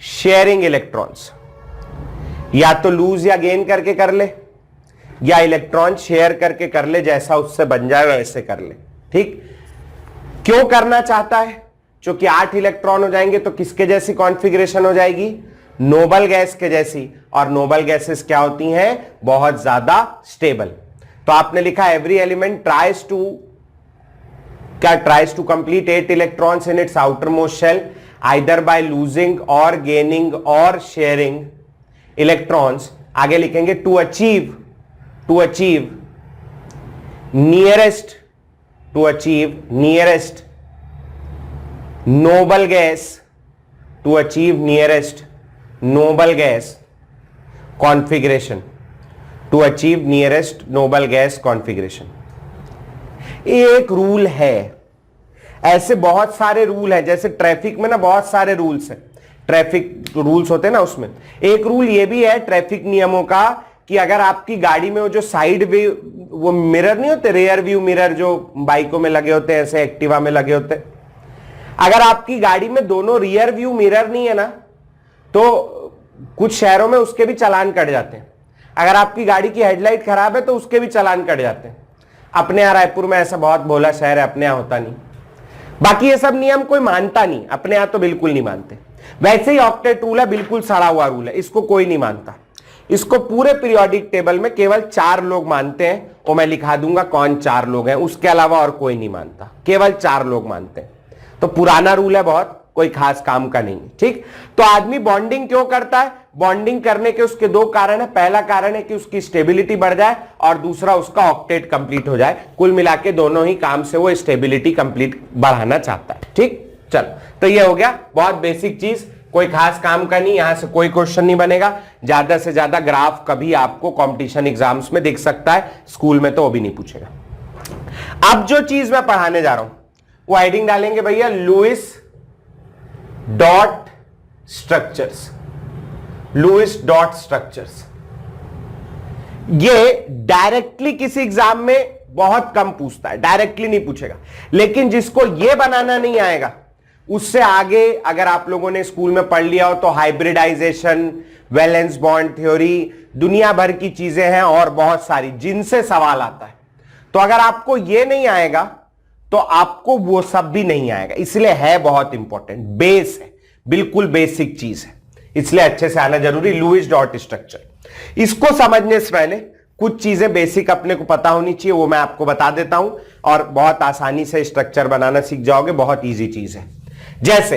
sharing electrons. या तो लूज या गेन करके कर ले, या इलेक्ट्रॉन शेयर करके कर ले, जैसा उससे बन जाए वैसे कर ले। ठीक, क्यों करना चाहता है? क्योंकि 8 इलेक्ट्रॉन हो जाएंगे तो किसके जैसी कॉन्फ़िगरेशन हो जाएगी, नोबल गैस के जैसी, और नोबल गैसेस क्या होती हैं, बहुत ज्यादा स्टेबल। तो आपने लिखा every element tries to complete 8 electrons in its outer most shell, either by losing और गेनिंग और शेयरिंग इलेक्ट्रॉन्स, आगे लिखेंगे to achieve nearest noble gas configuration, एक रूल है। ऐसे बहुत सारे रूल हैं, जैसे ट्रैफिक में ना बहुत सारे रूल्स हैं, ट्रैफिक रूल्स होते हैं ना, उसमें एक रूल ये भी है ट्रैफिक नियमों का कि अगर आपकी गाड़ी में वो जो साइड व्यू, वो मिरर नहीं होते, रेयर व्यू मिरर जो बाइकों में लगे होते हैं, ऐसे एक्टिवा में लगे होते हैं, अगर आपकी गाड़ी में दोनों रियर व्यू मिरर नहीं है ना, तो कुछ शहरों में उसके भी चालान कट जाते हैं। अगर आपकी गाड़ी की हेडलाइट खराब है तो उसके भी चालान कट जाते हैं। अपने यहाँ रायपुर में ऐसा बहुत भोला शहर है, अपने यहाँ होता नहीं। बाकी ये सब नियम कोई मानता नहीं, अपने यहाँ तो बिल्कुल नहीं मानते। वैसे ही ऑक्टेट रूल है, बिल्कुल सड़ा हुआ रूल है, इसको कोई नहीं मानता। इसको पूरे पीरियोडिक टेबल में केवल 4 लोग मानते हैं, और मैं लिखा दूंगा कौन 4 लोग हैं, उसके अलावा और कोई नहीं मानता, केवल 4 लोग मानते हैं। तो पुराना रूल है, बहुत कोई खास काम का नहीं। ठीक, तो आदमी बॉन्डिंग क्यों करता है? बॉन्डिंग करने के उसके 2 कारण है। पहला कारण है कि उसकी स्टेबिलिटी बढ़ जाए, और दूसरा उसका ऑक्टेट कंप्लीट हो जाए। कुल मिला के दोनों ही काम से वो स्टेबिलिटी कंप्लीट बढ़ाना चाहता है। ठीक, चलो, तो ये हो गया बहुत बेसिक चीज, कोई खास काम का नहीं। यहां से कोई क्वेश्चन नहीं बनेगा, ज्यादा से ज्यादा ग्राफ कभी आपको कंपटीशन एग्जाम्स में दिख सकता है, स्कूल में तो वो भी नहीं पूछेगा। अब जो चीज मैं पढ़ाने जा रहा हूं वो हेडिंग डालेंगे भैया लुईस डॉट स्ट्रक्चर्स। ये डायरेक्टली किसी एग्जाम में बहुत कम पूछता है, डायरेक्टली नहीं पूछेगा। लेकिन जिसको ये बनाना नहीं आएगा, उससे आगे अगर आप लोगों ने स्कूल में पढ़ लिया हो तो हाइब्रिडाइजेशन, वैलेंस बॉन्ड थ्योरी, दुनिया भर की चीजें हैं और बहुत सारी जिनसे सवाल आता है। तो अगर आपको ये नहीं आएगा तो आपको वो सब भी नहीं आएगा, इसलिए है बहुत इंपॉर्टेंट, बेस है, बिल्कुल बेसिक चीज है, इसलिए अच्छे से आना जरूरी। लुईस डॉट स्ट्रक्चर, इसको समझने से पहले कुछ चीजें बेसिक अपने को पता होनी चाहिए, वो मैं आपको बता देता हूं, और बहुत आसानी से स्ट्रक्चर बनाना सीख जाओगे, बहुत इजी चीज है। जैसे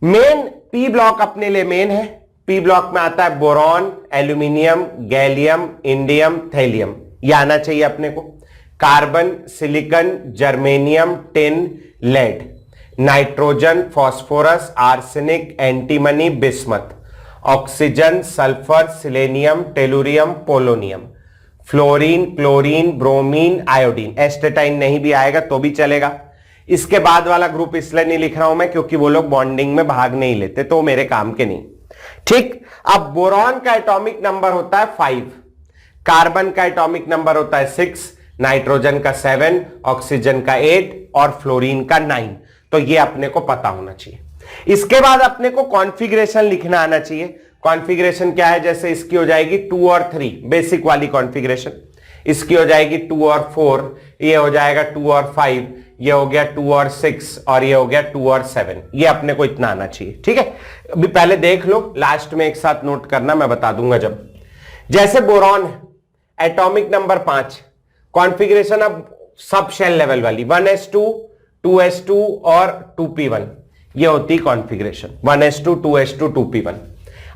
मेन पी ब्लॉक अपने लिए मेन है, पी ब्लॉक में आता है boron, aluminium, gallium, indium, thallium, ये आना चाहिए अपने को। Carbon, silicon, germanium, tin, lead, nitrogen, phosphorus, arsenic, antimony, bismuth, oxygen, sulphur, selenium, tellurium, polonium, fluorine, chlorine, bromine, iodine. Astatine नहीं भी आएगा तो भी चलेगा। इसके बाद वाला ग्रुप इसलिए नहीं लिख रहा हूं मैं क्योंकि वो लोग बॉन्डिंग में भाग नहीं लेते, तो मेरे काम के नहीं। ठीक, अब बोरॉन का एटॉमिक नंबर होता है 5, कार्बन का एटॉमिक नंबर होता है 6, नाइट्रोजन का 7, ऑक्सीजन का 8 और फ्लोरीन का 9। तो ये अपने को पता होना चाहिए। इसके बाद अपने को कॉन्फ़िगरेशन लिखना आना चाहिए। कॉन्फ़िगरेशन क्या है? जैसे इसकी हो जाएगी 2 और 3, बेसिक वाली कॉन्फ़िगरेशन। इसकी हो जाएगी 2 और 4, ये हो जाएगा 2 और 5, ये हो गया 2 और 6, और ये हो गया 2 और 7। ये अपने को इतना आना चाहिए। ठीक है, अभी पहले देख लो, लास्ट में एक साथ नोट करना, मैं बता दूंगा जब। जैसे बोरॉन एटॉमिक नंबर 5, कॉन्फ़िगरेशन अब सब शेल लेवल वाली 1s2, 2s2 और 2p1, ये होती कॉन्फ़िगरेशन 1s2, 2s2, 2p1।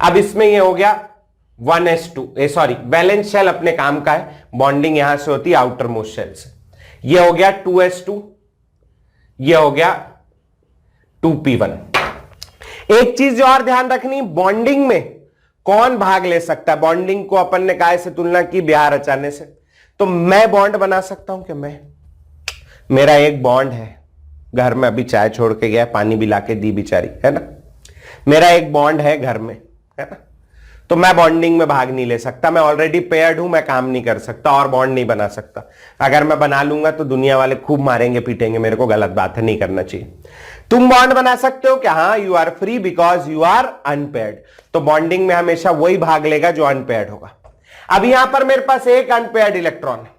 अब इसमें ये हो गया 1s2, सॉरी वैलेंस शेल अपने काम का है, बॉन्डिंग यहां से होती है आउटर मोस्ट शेल से। ये हो गया 2s2, ये हो गया 2p1। एक चीज जो और ध्यान रखनी, बॉन्डिंग में कौन भाग ले सकता है? बॉन्डिंग को अपन ने काय से तुलना की? ब्याह रचाने से। तो मैं बॉन्ड बना सकता हूं कि मेरा एक बॉन्ड है, घर में अभी चाय छोड़ के गया, पानी भी लाके दी बेचारी, है ना। मेरा एक बॉन्ड है घर में, है ना, तो मैं बॉन्डिंग में भाग नहीं ले सकता, मैं ऑलरेडी पेयर्ड हूं, मैं काम नहीं कर सकता और बॉन्ड नहीं बना सकता। अगर मैं बना लूंगा तो दुनिया वाले खूब मारेंगे पीटेंगे मेरे को, गलत बात है, नहीं करना चाहिए। तुम बॉन्ड बना सकते हो क्या? हाँ, you are free because you are unpaired. तो बॉन्डिंग में हमेशा वही भाग लेगा जो अनपेयर्ड होगा। अब यहां पर मेरे पास एक अनपेयर्ड इलेक्ट्रॉन है,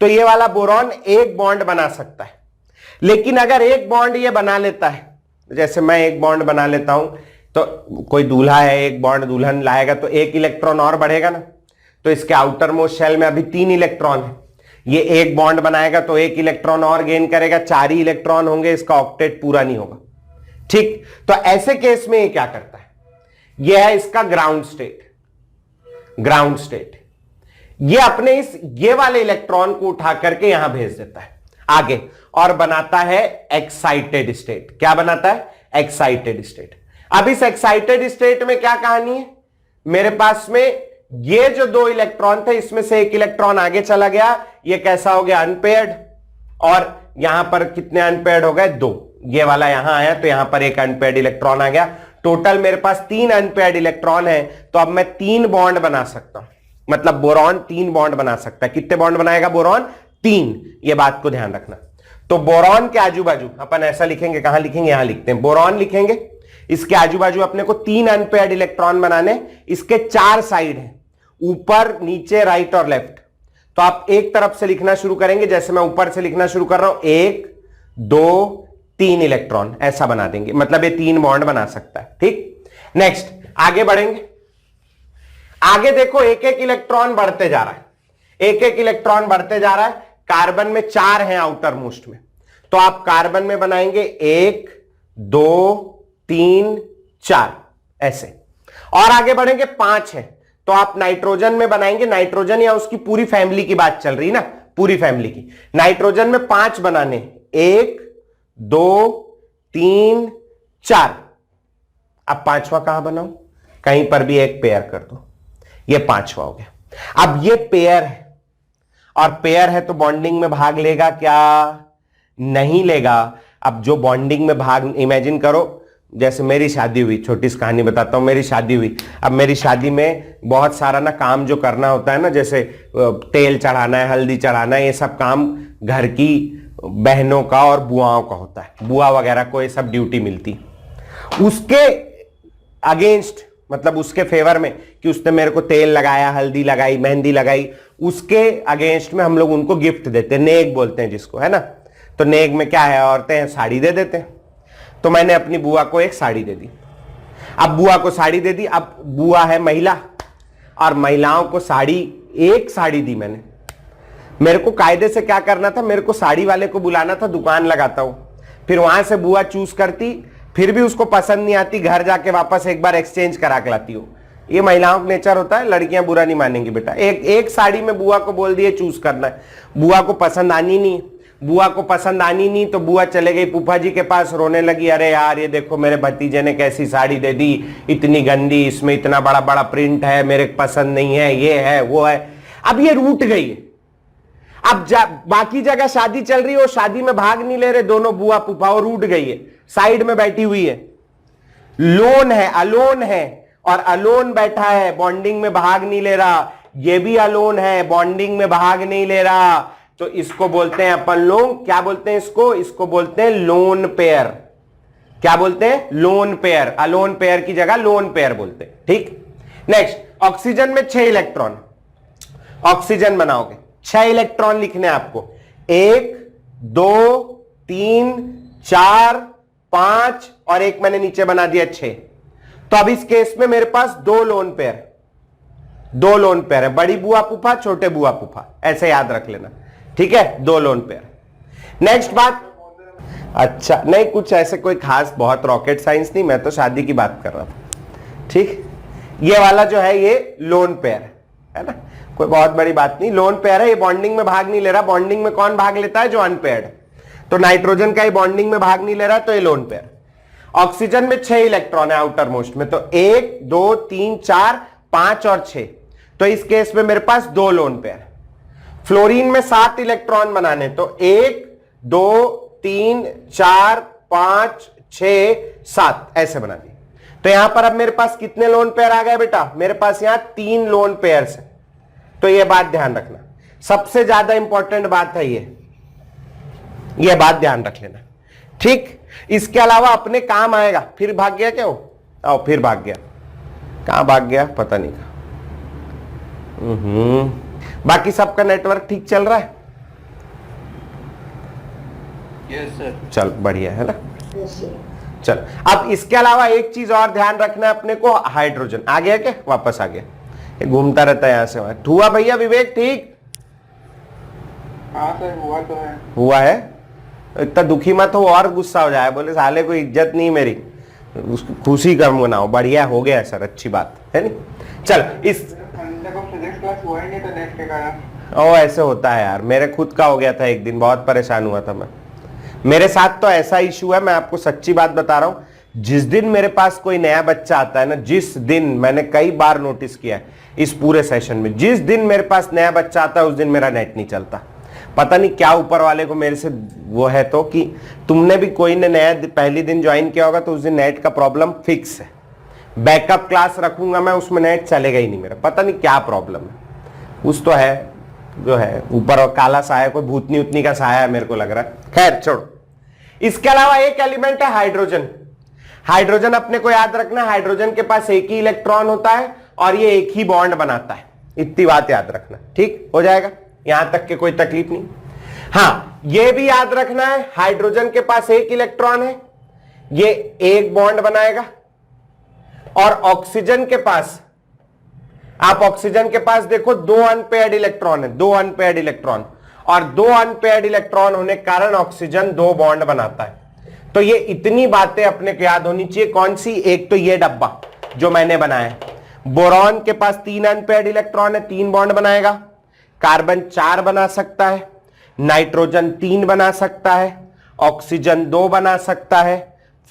तो ये वाला बोरॉन एक बॉन्ड बना सकता है। लेकिन अगर एक बॉन्ड ये बना लेता है, जैसे मैं एक बॉन्ड बना लेता हूं, तो कोई दूल्हा है, एक बॉन्ड दुल्हन लाएगा तो एक इलेक्ट्रॉन और बढ़ेगा ना। तो इसके आउटर मोस्ट शेल में अभी 3 इलेक्ट्रॉन है, ये एक बॉन्ड बनाएगा तो एक इलेक्ट्रॉन और गेन करेगा, 4 ही इलेक्ट्रॉन होंगे, इसका ऑक्टेट पूरा नहीं होगा। ठीक, तो ऐसे केस में ये क्या करता है? यह है इसका ग्राउंड स्टेट। Ground state. ये अपने ये वाले इलेक्ट्रॉन को उठा करके यहां भेज देता है आगे और बनाता है एक्साइटेड स्टेट। क्या बनाता है? Excited state. अब इस एक्साइटेड स्टेट में क्या कहानी है? मेरे पास में ये जो दो इलेक्ट्रॉन थे, इसमें से एक इलेक्ट्रॉन आगे चला गया, ये कैसा हो गया? अनपेयर्ड। और यहां पर कितने अनपेयर्ड हो गए? 2। ये वाला यहां आया तो यहां पर एक अनपेयर्ड इलेक्ट्रॉन आ गया। टोटल मेरे पास 3 अनपेयर्ड इलेक्ट्रॉन है, तो अब मैं 3 बॉन्ड बना सकता हूं। मतलब बोरॉन 3 बॉन्ड बना सकता है। कितने बॉन्ड बनाएगा बोरॉन? 3। ये बात को ध्यान रखना। तो बोरॉन के आजू बाजू अपन ऐसा लिखेंगे, कहां लिखेंगे? यहां लिखते हैं, बोरॉन लिखेंगे। इसके आजू बाजू अपने को 3 अनपेयर्ड इलेक्ट्रॉन बनाने। इसके 4 साइड हैं, ऊपर, नीचे, राइट और लेफ्ट। तो आप एक तरफ से लिखना शुरू करेंगे, जैसे मैं ऊपर से लिखना शुरू कर रहा हूं, 1 2 3 इलेक्ट्रॉन, ऐसा बना देंगे। मतलब ये 3 बॉन्ड बना सकता है। ठीक, नेक्स्ट आगे बढ़ेंगे। आगे देखो, एक एक इलेक्ट्रॉन बढ़ते जा रहा है, एक एक इलेक्ट्रॉन बढ़ते जा रहा है। कार्बन में 4 हैं आउटर मोस्ट में, तो आप कार्बन में बनाएंगे 1 2 3 4 ऐसे। और आगे बढ़ेंगे 5 है, तो आप नाइट्रोजन में बनाएंगे, नाइट्रोजन या उसकी पूरी फैमिली की बात चल रही ना, पूरी फैमिली की। नाइट्रोजन में 5 बनाने, 1 2 3 4। अब 5वां कहां बनाऊं? कहीं पर भी एक पेयर कर दो, ये 5वां हो गया। अब ये पेयर है, और पेयर है तो बॉन्डिंग में भाग लेगा क्या? नहीं लेगा। अब जो बॉन्डिंग में भाग, इमेजिन करो जैसे मेरी शादी हुई, छोटी सी कहानी बताता हूं। मेरी शादी हुई, अब मेरी शादी में बहुत सारा ना काम जो करना होता है ना, जैसे तेल चढ़ाना है, हल्दी चढ़ाना है, ये सब काम घर की बहनों का और बुआओं का होता है। बुआ वगैरह को ये सब ड्यूटी मिलती। उसके अगेंस्ट, मतलब उसके फेवर में, कि उसने मेरे को तेल लगाया, हल्दी लगाई, मेहंदी लगाई, उसके अगेंस्ट में हम लोग उनको गिफ्ट देते हैं, नेक बोलते हैं जिसको, है ना। तो नेक में क्या है, औरतें साड़ी दे देते हैं। तो मैंने अपनी बुआ को एक साड़ी दे दी। अब बुआ को साड़ी दे दी, अब बुआ है महिला, और महिलाओं को साड़ी, एक साड़ी दी मैंने। मेरे को कायदे से क्या करना था, मेरे को साड़ी वाले को बुलाना था, दुकान लगाता हूं, फिर वहां से बुआ चूज करती, फिर भी उसको पसंद नहीं आती, घर जाके वापस एक बार एक्सचेंज करा के लाती हो। ये महिलाओं का नेचर होता है, लड़कियां बुरा नहीं मानेंगी बेटा। एक साड़ी में बुआ को बोल दिए चूज करना है, बुआ को पसंद आनी नहीं। बुआ को पसंद आनी नहीं तो बुआ चले गई फूफा जी के पास, रोने लगी, अरे यार ये देखो मेरे भतीजे ने कैसी साड़ी दे दी, इतनी गंदी, इसमें इतना बड़ा बड़ा प्रिंट है, मेरे पसंद नहीं है, ये है वो है। अब ये रूठ गई है। अब बाकी जगह शादी चल रही है, वो शादी में भाग नहीं ले रहे दोनों बुआ फूफा, वो रूठ गई है, साइड में बैठी हुई है, लोन है, अलोन है, और अलोन बैठा है, बॉन्डिंग में भाग नहीं ले रहा। ये भी अलोन है, बॉन्डिंग में भाग नहीं ले रहा। तो इसको बोलते हैं अपन लोग, क्या बोलते हैं इसको बोलते हैं लोन पेयर। क्या बोलते हैं? Lone pair. अलोन पेयर की जगह लोन पेयर बोलते हैं। ठीक, नेक्स्ट, ऑक्सीजन में 6 इलेक्ट्रॉन, ऑक्सीजन बनाओगे, 6 इलेक्ट्रॉन लिखने आपको, 1 2 3 4 5 और एक मैंने नीचे बना दिया 6। तो अब इस केस में मेरे पास 2 लोन पेयर, 2 लोन पेयर है, बड़ी बुआ फूफा, छोटे बुआ फूफा, ऐसे याद रख लेना। ठीक है, 2 लोन पेयर। नेक्स्ट बात, अच्छा नहीं, कुछ ऐसे कोई खास बहुत रॉकेट साइंस नहीं, मैं तो शादी की बात कर रहा था। ठीक, ये वाला जो है ये लोन पेयर है ना, कोई बहुत बड़ी बात नहीं, लोन पेयर है। ये बॉन्डिंग में भाग नहीं ले रहा। बॉन्डिंग में कौन भाग लेता है? जो अनपेयर्ड। तो नाइट्रोजन का ये बॉन्डिंग में भाग नहीं ले रहा, तो ये लोन पेयर। ऑक्सीजन में 6 इलेक्ट्रॉन है आउटर मोस्ट में, तो 1 2 3 4 5 और 6, तो इस केस में मेरे पास 2 लोन पेयर। फ्लोरीन में 7 इलेक्ट्रॉन बनाने, तो 1 2 3 4 5 6 7 ऐसे बना दिए। तो यहां पर अब मेरे पास कितने लोन पेयर आ गए बेटा? मेरे पास यहां 3 लोन पेयर्स है। तो यह बात ध्यान रखना, सबसे ज्यादा इंपॉर्टेंट बात है यह बात ध्यान रख लेना। ठीक, इसके अलावा अपने काम आएगा। फिर भाग गया क्या वो? आओ, फिर भाग गया, कहां भाग गया पता नहीं कहा। बाकी सबका नेटवर्क ठीक चल रहा है? Yes sir. चल बढ़िया है ना। चल, अब इसके अलावा एक चीज और ध्यान रखना है अपने को, हाइड्रोजन आ गया क्या? वापस आ गया, ये घूमता रहता है यहां से वहां। हुआ भैया विवेक? ठीक, हाँ सर, हुआ तो है। हुआ है, इतना दुखी मत हो और गुस्सा हो जाए, बोले साले कोई इज्जत नहीं मेरी, उसकी खुशी कर मनाओ। बढ़िया हो गया सर, अच्छी बात है नहीं। चल, इस क्लास हुआ ही नहीं था नेट के कारण। ओ ऐसे होता है यार, मेरे खुद का हो गया था एक दिन, बहुत परेशान हुआ था मैं। मेरे साथ तो ऐसा इशू है, मैं आपको सच्ची बात बता रहा हूं। जिस दिन मेरे पास कोई नया बच्चा आता है ना, जिस दिन, मैंने कई बार नोटिस किया है इस पूरे सेशन में, जिस दिन मेरे पास नया बच्चा आता है उस दिन मेरा नेट नहीं चलता। पता नहीं क्या ऊपर वाले को मेरे से वो है, तो कि तुमने भी कोई ने नया पहली दिन ज्वाइन किया होगा तो उस दिन नेट का प्रॉब्लम फिक्स है। बैकअप क्लास रखूंगा मैं, उसमें नेट चलेगा ही नहीं मेरा, पता नहीं क्या प्रॉब्लम है। कुछ तो है जो है ऊपर, काला साया, कोई भूतनी उतनी का साया है मेरे को लग रहा है। खैर छोड़ो। इसके अलावा एक एलिमेंट है हाइड्रोजन। हाइड्रोजन अपने को याद रखना, हाइड्रोजन के पास एक ही इलेक्ट्रॉन होता है और ये एक ही बॉन्ड बनाता है, इतनी बात याद रखना। ठीक हो जाएगा, यहां तक के कोई तकलीफ नहीं। हां, ये भी याद रखना है, हाइड्रोजन के पास एक इलेक्ट्रॉन है, ये एक बॉन्ड बनाएगा। और ऑक्सीजन के पास, आप ऑक्सीजन के पास देखो, दो अनपेयर्ड इलेक्ट्रॉन है, दो अनपेयर्ड इलेक्ट्रॉन, और दो अनपेयर्ड इलेक्ट्रॉन होने के कारण ऑक्सीजन दो बॉन्ड बनाता है। तो ये इतनी बातें अपने को याद होनी चाहिए। कौन सी? एक तो ये डब्बा जो मैंने बनाया है, बोरॉन के पास तीन अनपेयर्ड इलेक्ट्रॉन है, तीन बॉन्ड बनाएगा। कार्बन 4 बना सकता है, नाइट्रोजन 3 बना सकता है, ऑक्सीजन 2 बना सकता है,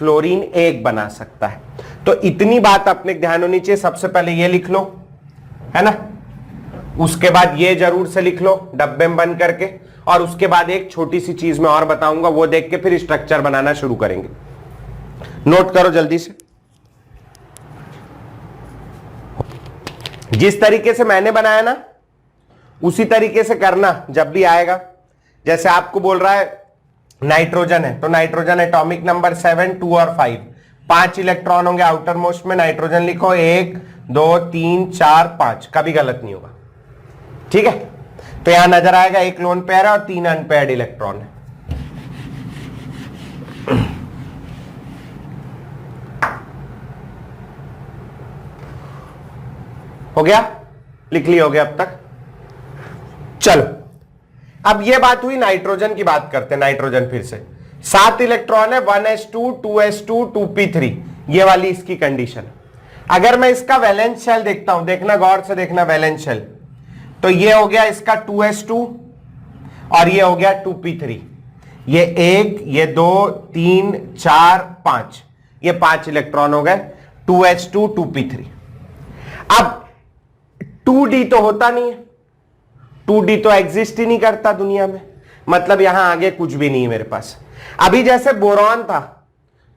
फ्लोरीन 1 बना सकता है। तो इतनी बात अपने ध्यान होनी चाहिए। सबसे पहले ये लिख लो, है ना, उसके बाद ये जरूर से लिख लो डब्बे में बंद करके, और उसके बाद एक छोटी सी चीज मैं और बताऊंगा, वो देख के फिर स्ट्रक्चर बनाना शुरू करेंगे। नोट करो जल्दी से। जिस तरीके से मैंने बनाया ना उसी तरीके से करना जब भी आएगा। जैसे आपको बोल रहा है नाइट्रोजन है, तो नाइट्रोजन एटॉमिक नंबर 7, 2 और 5, 5 इलेक्ट्रॉन होंगे आउटर मोस्ट में। नाइट्रोजन लिखो 1 2 3 4 5, कभी गलत नहीं होगा। ठीक है, तो यहां नजर आएगा एक लोन पेयर है और 3 अनपेयर्ड इलेक्ट्रॉन है। हो गया, लिख लिया हो गया अब तक। चलो, अब ये बात हुई, नाइट्रोजन की बात करते हैं। नाइट्रोजन फिर से 7 इलेक्ट्रॉन है, 1s2 2s2 2p3, ये वाली इसकी कंडीशन। अगर मैं इसका वैलेंस शेल देखता हूं, देखना गौर से देखना वैलेंस शेल, तो ये हो गया इसका 2s2 और ये हो गया 2p3। ये 1 ये 2 3 4 5, ये 5 इलेक्ट्रॉन हो गए, 2s2 2p3। अब 2d तो होता नहीं है, 2d तो एग्जिस्ट ही नहीं करता दुनिया में, मतलब यहां आगे कुछ भी नहीं है मेरे पास। अभी जैसे बोरॉन था,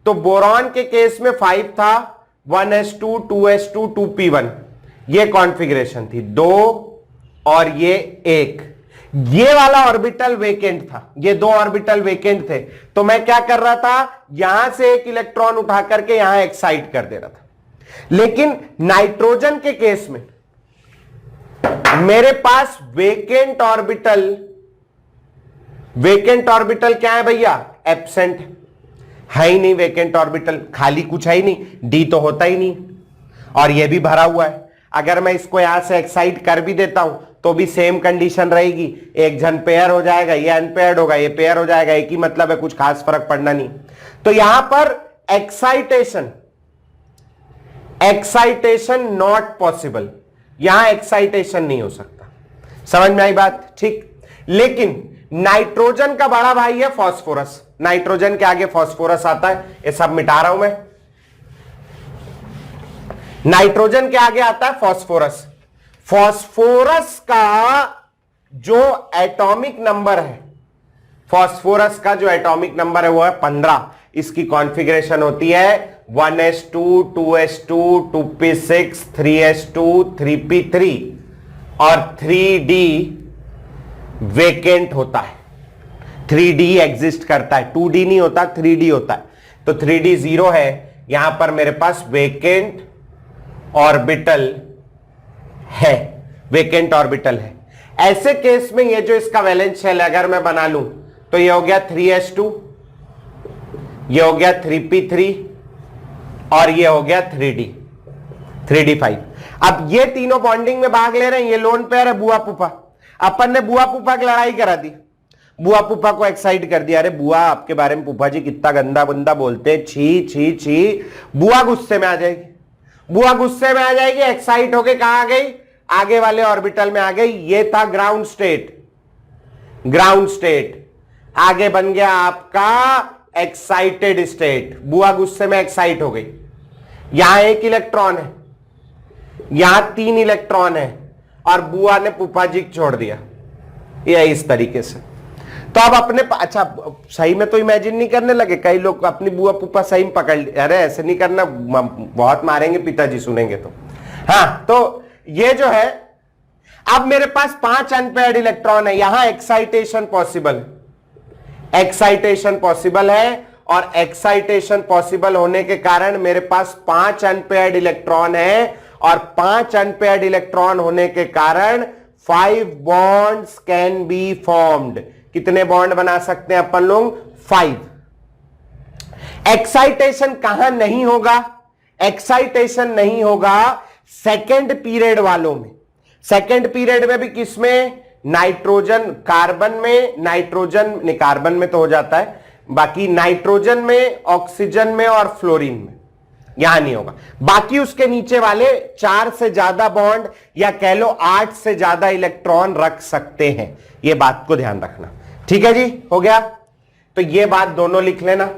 तो बोरॉन के केस में 5 था, 1s2 2s2 2p1, ये कॉन्फ़िगरेशन थी, 2 और ये 1। ये वाला ऑर्बिटल वेकेंट था, ये 2 ऑर्बिटल वेकेंट थे, तो मैं क्या कर रहा था, यहां से एक इलेक्ट्रॉन उठा करके यहां एक्साइट कर दे रहा था। लेकिन नाइट्रोजन के केस में मेरे पास वेकेंट ऑर्बिटल क्या है भैया? एब्सेंट है ही नहीं, वेकेंट ऑर्बिटल खाली कुछ है ही नहीं, डी तो होता ही नहीं, और ये भी भरा हुआ है। अगर मैं इसको यहां से एक्साइट कर भी देता हूं तो भी सेम कंडीशन रहेगी, एक जन पेयर हो जाएगा, ये अनपेयर्ड होगा, ये पेयर हो जाएगा, एक ही मतलब है, कुछ खास फर्क पड़ना नहीं। तो यहां पर एक्साइटेशन नॉट पॉसिबल, यहां एक्साइटेशन नहीं हो सकता। समझ में आई बात? ठीक। लेकिन नाइट्रोजन का बड़ा भाई है फास्फोरस, नाइट्रोजन के आगे फास्फोरस आता है, ये सब मिटा रहा हूं मैं। नाइट्रोजन के आगे आता है फास्फोरस। फास्फोरस का जो एटॉमिक नंबर है, फास्फोरस का जो एटॉमिक नंबर है वो है 15। इसकी कॉन्फ़िगरेशन होती है 1s2 2s2 2p6 3s2 3p3 और 3d वेकेंट होता है, 3d एग्जिस्ट करता है, 2d नहीं होता, 3d होता है। तो 3d 0 है, यहां पर मेरे पास वेकेंट ऑर्बिटल है, वेकेंट ऑर्बिटल है। ऐसे केस में ये जो इसका वैलेंस शेल अगर मैं बना लूं तो ये हो गया 3s2, ये हो गया 3p3 और ये हो गया 3d5। अब ये तीनों बॉन्डिंग में भाग ले रहे हैं, ये लोन पेयर है बुआ पुपा। अपन ने बुआ पुपा की लड़ाई करा दी, बुआ पुपा को एक्साइट कर दिया, अरे बुआ आपके बारे में पुपा जी कितना गंदा बंदा बोलते हैं, छी छी छी। बुआ गुस्से में आ जाएगी, बुआ गुस्से में आ जाएगी, एक्साइट होके कहां आ गई? आगे वाले ऑर्बिटल में आ गई, ये था ग्राउंड स्टेट, ग्राउंड स्टेट। आगे बन गया आपका एक्साइटेड स्टेट, बुआ गुस्से में एक्साइट हो गई। यहां एक इलेक्ट्रॉन है, यहां 3 इलेक्ट्रॉन है, और बुआ ने पुप्पा जी छोड़ दिया, ये इस तरीके से। तो अब अपने अच्छा सही में तो इमेजिन नहीं करने लगे, कई लोग अपनी बुआ पुप्पा सही में पकड़, अरे ऐसे नहीं करना, बहुत मारेंगे पिताजी सुनेंगे तो। हाँ, तो ये जो है, अब मेरे पास 5 अनपेयर्ड इलेक्ट्रॉन है, यहां एक्साइटेशन पॉसिबल है, एक्साइटेशन पॉसिबल है, और एक्साइटेशन पॉसिबल होने के कारण मेरे पास 5 अनपेयर्ड इलेक्ट्रॉन है, और 5 अनपेयर्ड इलेक्ट्रॉन होने के कारण 5 बॉन्ड्स कैन बी फॉर्म्ड। कितने बॉन्ड बना सकते हैं अपन लोग? 5। एक्साइटेशन कहां नहीं होगा? एक्साइटेशन नहीं होगा सेकेंड पीरियड वालों में। सेकेंड पीरियड में भी किसमें? नाइट्रोजन, कार्बन में, नाइट्रोजन नहीं, कार्बन में तो हो जाता है, बाकी नाइट्रोजन में, ऑक्सीजन में और फ्लोरीन में, यहां नहीं होगा। बाकी उसके नीचे वाले 4 से ज्यादा बॉन्ड या कह लो 8 से ज्यादा इलेक्ट्रॉन रख सकते हैं, यह बात को ध्यान रखना। ठीक है जी, हो गया। तो यह बात दोनों लिख लेना,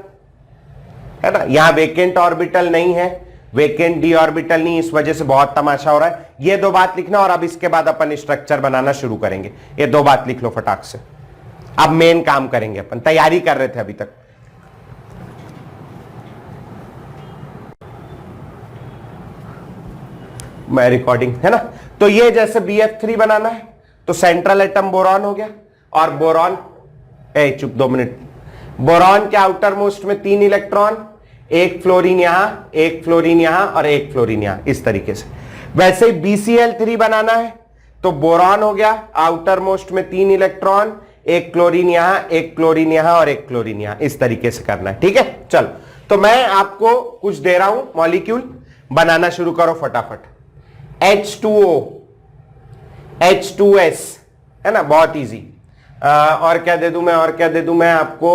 है ना। यहां वेकेंट ऑर्बिटल नहीं है, वेकेंट डी ऑर्बिटल नहीं, इस वजह से बहुत तमाशा हो रहा है। ये 2 बात लिखना, और अब इसके बाद अपन स्ट्रक्चर बनाना शुरू करेंगे। ये 2 बात लिख लो फटाक से। अब मेन काम करेंगे अपन, तैयारी कर रहे थे अभी तक। मैं रिकॉर्डिंग, है ना। तो ये जैसे BF3 बनाना है, तो सेंट्रल एटम बोरॉन हो गया, और बोरॉन, चुप 2 मिनट, बोरॉन के आउटर मोस्ट में 3 इलेक्ट्रॉन, एक फ्लोरीन यहां, एक फ्लोरीन यहां, और एक फ्लोरीन यहां, इस तरीके से। वैसे ही BCl3 बनाना है, तो बोरॉन हो गया, आउटर मोस्ट में 3 इलेक्ट्रॉन, एक क्लोरीन यहां, एक क्लोरीन यहां, और एक क्लोरीन यहां, इस तरीके से करना है। ठीक है, चलो। तो मैं आपको कुछ दे रहा हूं, मॉलिक्यूल बनाना शुरू करो फटाफट। H2O, H2S, है ना, बहुत इजी। और क्या दे दूं मैं, और क्या दे दूं मैं आपको?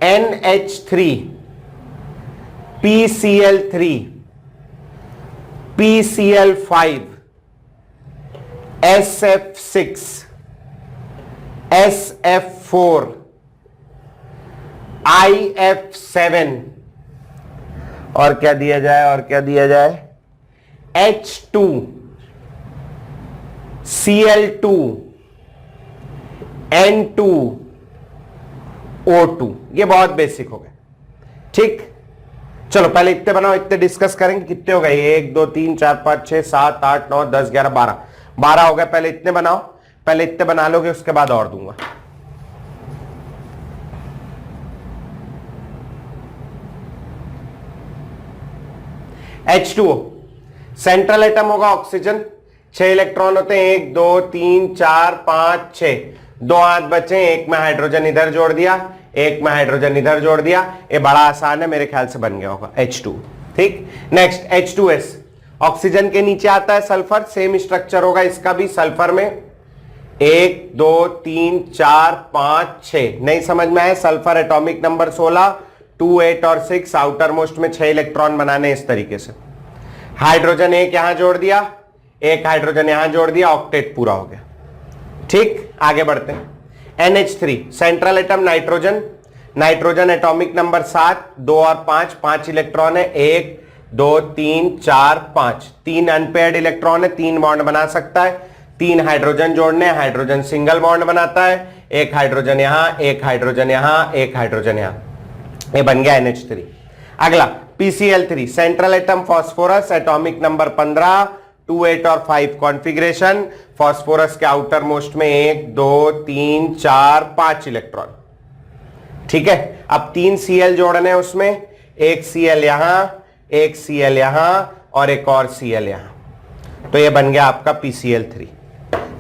NH3, PCl3, PCl5, SF6, SF4, IF7, और क्या दिया जाए, और क्या दिया जाए? H2, Cl2, N2, O2। ये बहुत बेसिक हो गए। ठीक, चलो पहले इतने बनाओ, इतने डिस्कस करेंगे। कितने हो गए? 1 2 3 4 5 6 7 8 9 10 11 12 12 हो गए। पहले इतने बनाओ, पहले इतने बना लोगे, उसके बाद और दूंगा। H2O, सेंट्रल एटम होगा ऑक्सीजन, 6 इलेक्ट्रॉन होते हैं, 1 2 3 4 5 6, 2 हाथ बचे, एक में हाइड्रोजन इधर जोड़ दिया, एक में हाइड्रोजन इधर जोड़ दिया। ये बड़ा आसान है, मेरे ख्याल से बन गया होगा H2। ठीक, नेक्स्ट H2S, ऑक्सीजन के नीचे आता है सल्फर, सेम स्ट्रक्चर होगा इसका भी। सल्फर में 1 2 3 4 5 6, नहीं समझ में आया? सल्फर एटॉमिक नंबर 16, 2 8 और 6, आउटर मोस्ट में 6 इलेक्ट्रॉन बनाने इस तरीके से। हाइड्रोजन एक यहां जोड़ दिया, एक हाइड्रोजन यहां जोड़ दिया, ऑक्टेट पूरा हो गया। ठीक, आगे बढ़ते हैं। NH3, central atom nitrogen, nitrogen atomic number 7, 2 और 5, 5 इलेक्ट्रॉन है, 1 2 3 4 5, 3 अनपेयर्ड इलेक्ट्रॉन है, 3 बॉन्ड बना सकता है। 3 हाइड्रोजन जोड़ने, हाइड्रोजन सिंगल बॉन्ड बनाता है, एक हाइड्रोजन यहां, एक हाइड्रोजन यहां, एक हाइड्रोजन यहां, ये बन गया NH3। अगला PCl3, central atom phosphorus, atomic number 15, 2 8 और 5 कॉन्फ़िगरेशन। फास्फोरस के आउटर मोस्ट में 1 2 3 4 5 इलेक्ट्रॉन। ठीक है, अब 3 Cl जोड़ने हैं उसमें, एक Cl यहां, एक Cl यहां, और एक और Cl यहां, तो ये बन गया आपका PCl3।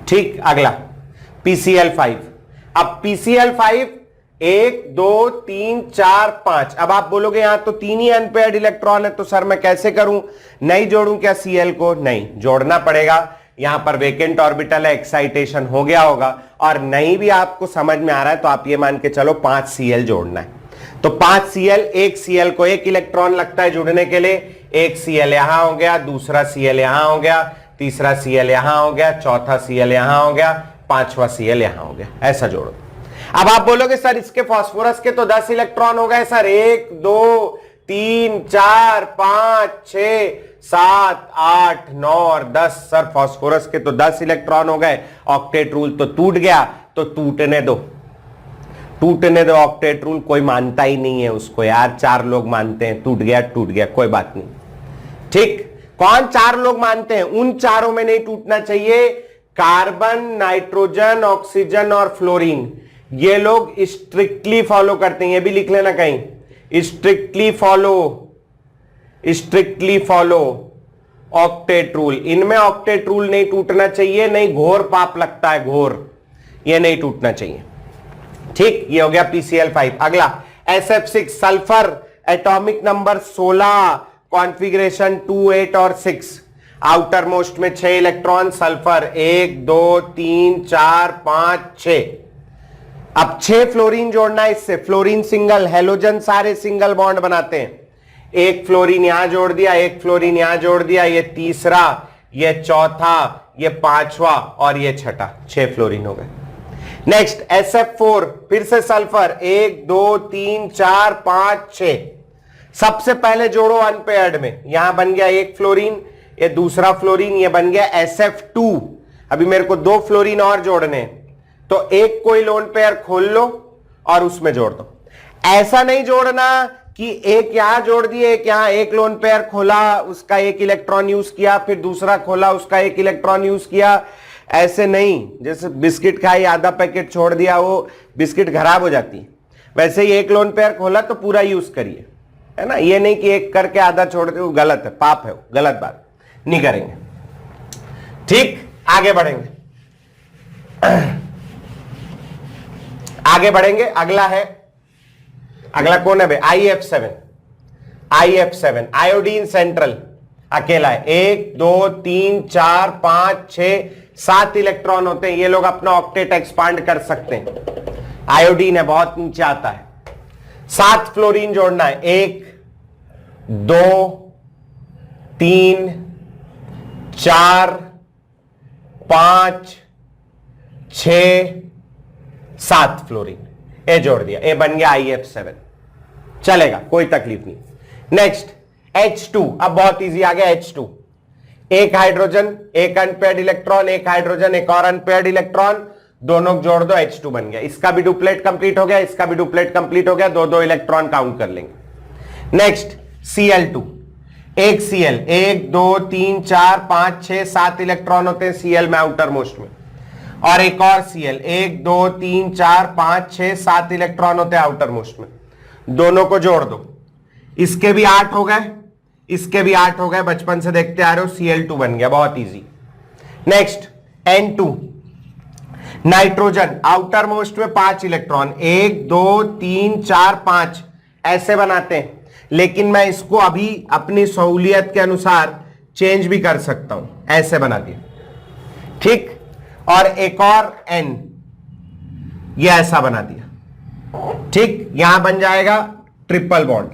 ठीक, अगला PCl5। अब PCl5 1 2 3 4 5। अब आप बोलोगे यहां तो 3 ही अनपेयर्ड इलेक्ट्रॉन है, तो सर मैं कैसे करूं? नहीं जोड़ूं क्या Cl को? नहीं, जोड़ना पड़ेगा। यहां पर वेकेंट ऑर्बिटल है, एक्साइटेशन हो गया होगा, और नहीं भी आपको समझ में आ रहा है तो आप ये मान के चलो 5 Cl जोड़ना है। तो 5 Cl, एक Cl को 1 इलेक्ट्रॉन लगता है जुड़ने के लिए, एक Cl यहां हो गया, दूसरा Cl यहां हो गया, तीसरा Cl यहां हो गया, चौथा Cl यहां हो गया, पांचवा Cl यहां हो गया, ऐसा जोड़ो। अब आप बोलोगे सर इसके फास्फोरस के तो 10 इलेक्ट्रॉन हो गए सर, 1 2 3 4 5 6 7 8 9 और 10। सर फास्फोरस के तो 10 इलेक्ट्रॉन हो गए, ऑक्टेट रूल तो टूट गया, तो टूटने दो, टूटने दो ऑक्टेट रूल। कोई मानता ही नहीं है उसको यार, 4 लोग मानते हैं, टूट गया कोई बात नहीं। ठीक, कौन 4 लोग मानते हैं? उन चारों में नहीं टूटना चाहिए, कार्बन, नाइट्रोजन, ऑक्सीजन और फ्लोरीन, ये लोग स्ट्रिक्टली फॉलो करते हैं। ये भी लिख लेना कहीं, स्ट्रिक्टली फॉलो ऑक्टेट रूल। इनमें ऑक्टेट रूल नहीं टूटना चाहिए, नहीं घोर पाप लगता है, घोर, ये नहीं टूटना चाहिए। ठीक, ये हो गया PCl5। अगला SF6 sulphur, atomic number 16, configuration 2 8 और 6, आउटर मोस्ट में 6 इलेक्ट्रॉन, सल्फर 1 2 3 4 5 6। अब 6 फ्लोरीन जोड़ना है इससे, फ्लोरीन सिंगल, हेलोजन सारे सिंगल बॉन्ड बनाते हैं। एक फ्लोरीन यहां जोड़ दिया, एक फ्लोरीन यहां जोड़ दिया, ये तीसरा, ये चौथा, ये पांचवा और ये छठा, 6 फ्लोरीन हो गए। नेक्स्ट SF4, फिर से सल्फर, 1 2 3 4 5 6। सबसे पहले जोड़ो अनपेयर्ड में, यहां बन गया एक फ्लोरीन, ये दूसरा फ्लोरीन, ये बन गया SF2। अभी मेरे को 2 फ्लोरीन और जोड़ने हैं, तो एक कोई लोन पेयर खोल लो और उसमें जोड़ दो। ऐसा नहीं जोड़ना कि एक यहां जोड़ दिए, एक यहां, एक लोन पेयर खोला, उसका 1 इलेक्ट्रॉन यूज किया, फिर दूसरा खोला, उसका 1 इलेक्ट्रॉन यूज किया, ऐसे नहीं। जैसे बिस्किट खाई, आधा पैकेट छोड़ दिया, वो बिस्किट खराब हो जाती, वैसे ही एक लोन पेयर खोला तो पूरा यूज करिए, है ना। ये नहीं कि एक करके आधा छोड़ दे, वो गलत है, पाप है, गलत बात नहीं करेंगे। ठीक, आगे बढ़ेंगे, आगे बढ़ेंगे। अगला कौन है भाई? IF7 आयोडीन सेंट्रल अकेला है, 1 2 3 4 5 6 7 इलेक्ट्रॉन होते हैं, ये लोग अपना ऑक्टेट एक्सपांड कर सकते हैं। आयोडीन है, बहुत नीचे आता है। 7 फ्लोरीन जोड़ना है, 1 2 3 4 5 6 7 फ्लोरीन, ए जोड़ दिया, ए बन गया IF7, चलेगा, कोई तकलीफ नहीं। नेक्स्ट H2, अब बहुत इजी आ गया। H2, एक हाइड्रोजन, एक अनपेयर्ड इलेक्ट्रॉन, एक हाइड्रोजन, एक और अनपेयर्ड इलेक्ट्रॉन, दोनों जोड़ दो, H2 बन गया। इसका भी डुप्लेट कंप्लीट हो गया, इसका भी डुप्लेट कंप्लीट हो गया, 2 इलेक्ट्रॉन काउंट कर लेंगे। नेक्स्ट Cl2, एक Cl, 1 2 3 4 5 6 7 इलेक्ट्रॉन होते हैं Cl में, आउटर मोस्ट में, और एक और Cl, 1 2 3 4 5 6 7 इलेक्ट्रॉन होते हैं आउटर मोस्ट में, दोनों को जोड़ दो। इसके भी 8 हो गए, इसके भी 8 हो गए, बचपन से देखते आ रहे हो, Cl2 बन गया, बहुत easy. Next N2, nitrogen, outer most में 5 इलेक्ट्रॉन, 1 2 3 4 5 ऐसे बनाते हैं, लेकिन मैं इसको अभी अपनी सहूलियत के अनुसार चेंज भी कर सकता हूं, ऐसे बना दिया। ठीक, और एक और N, ये ऐसा बना दिया। ठीक, यहां बन जाएगा ट्रिपल बॉन्ड।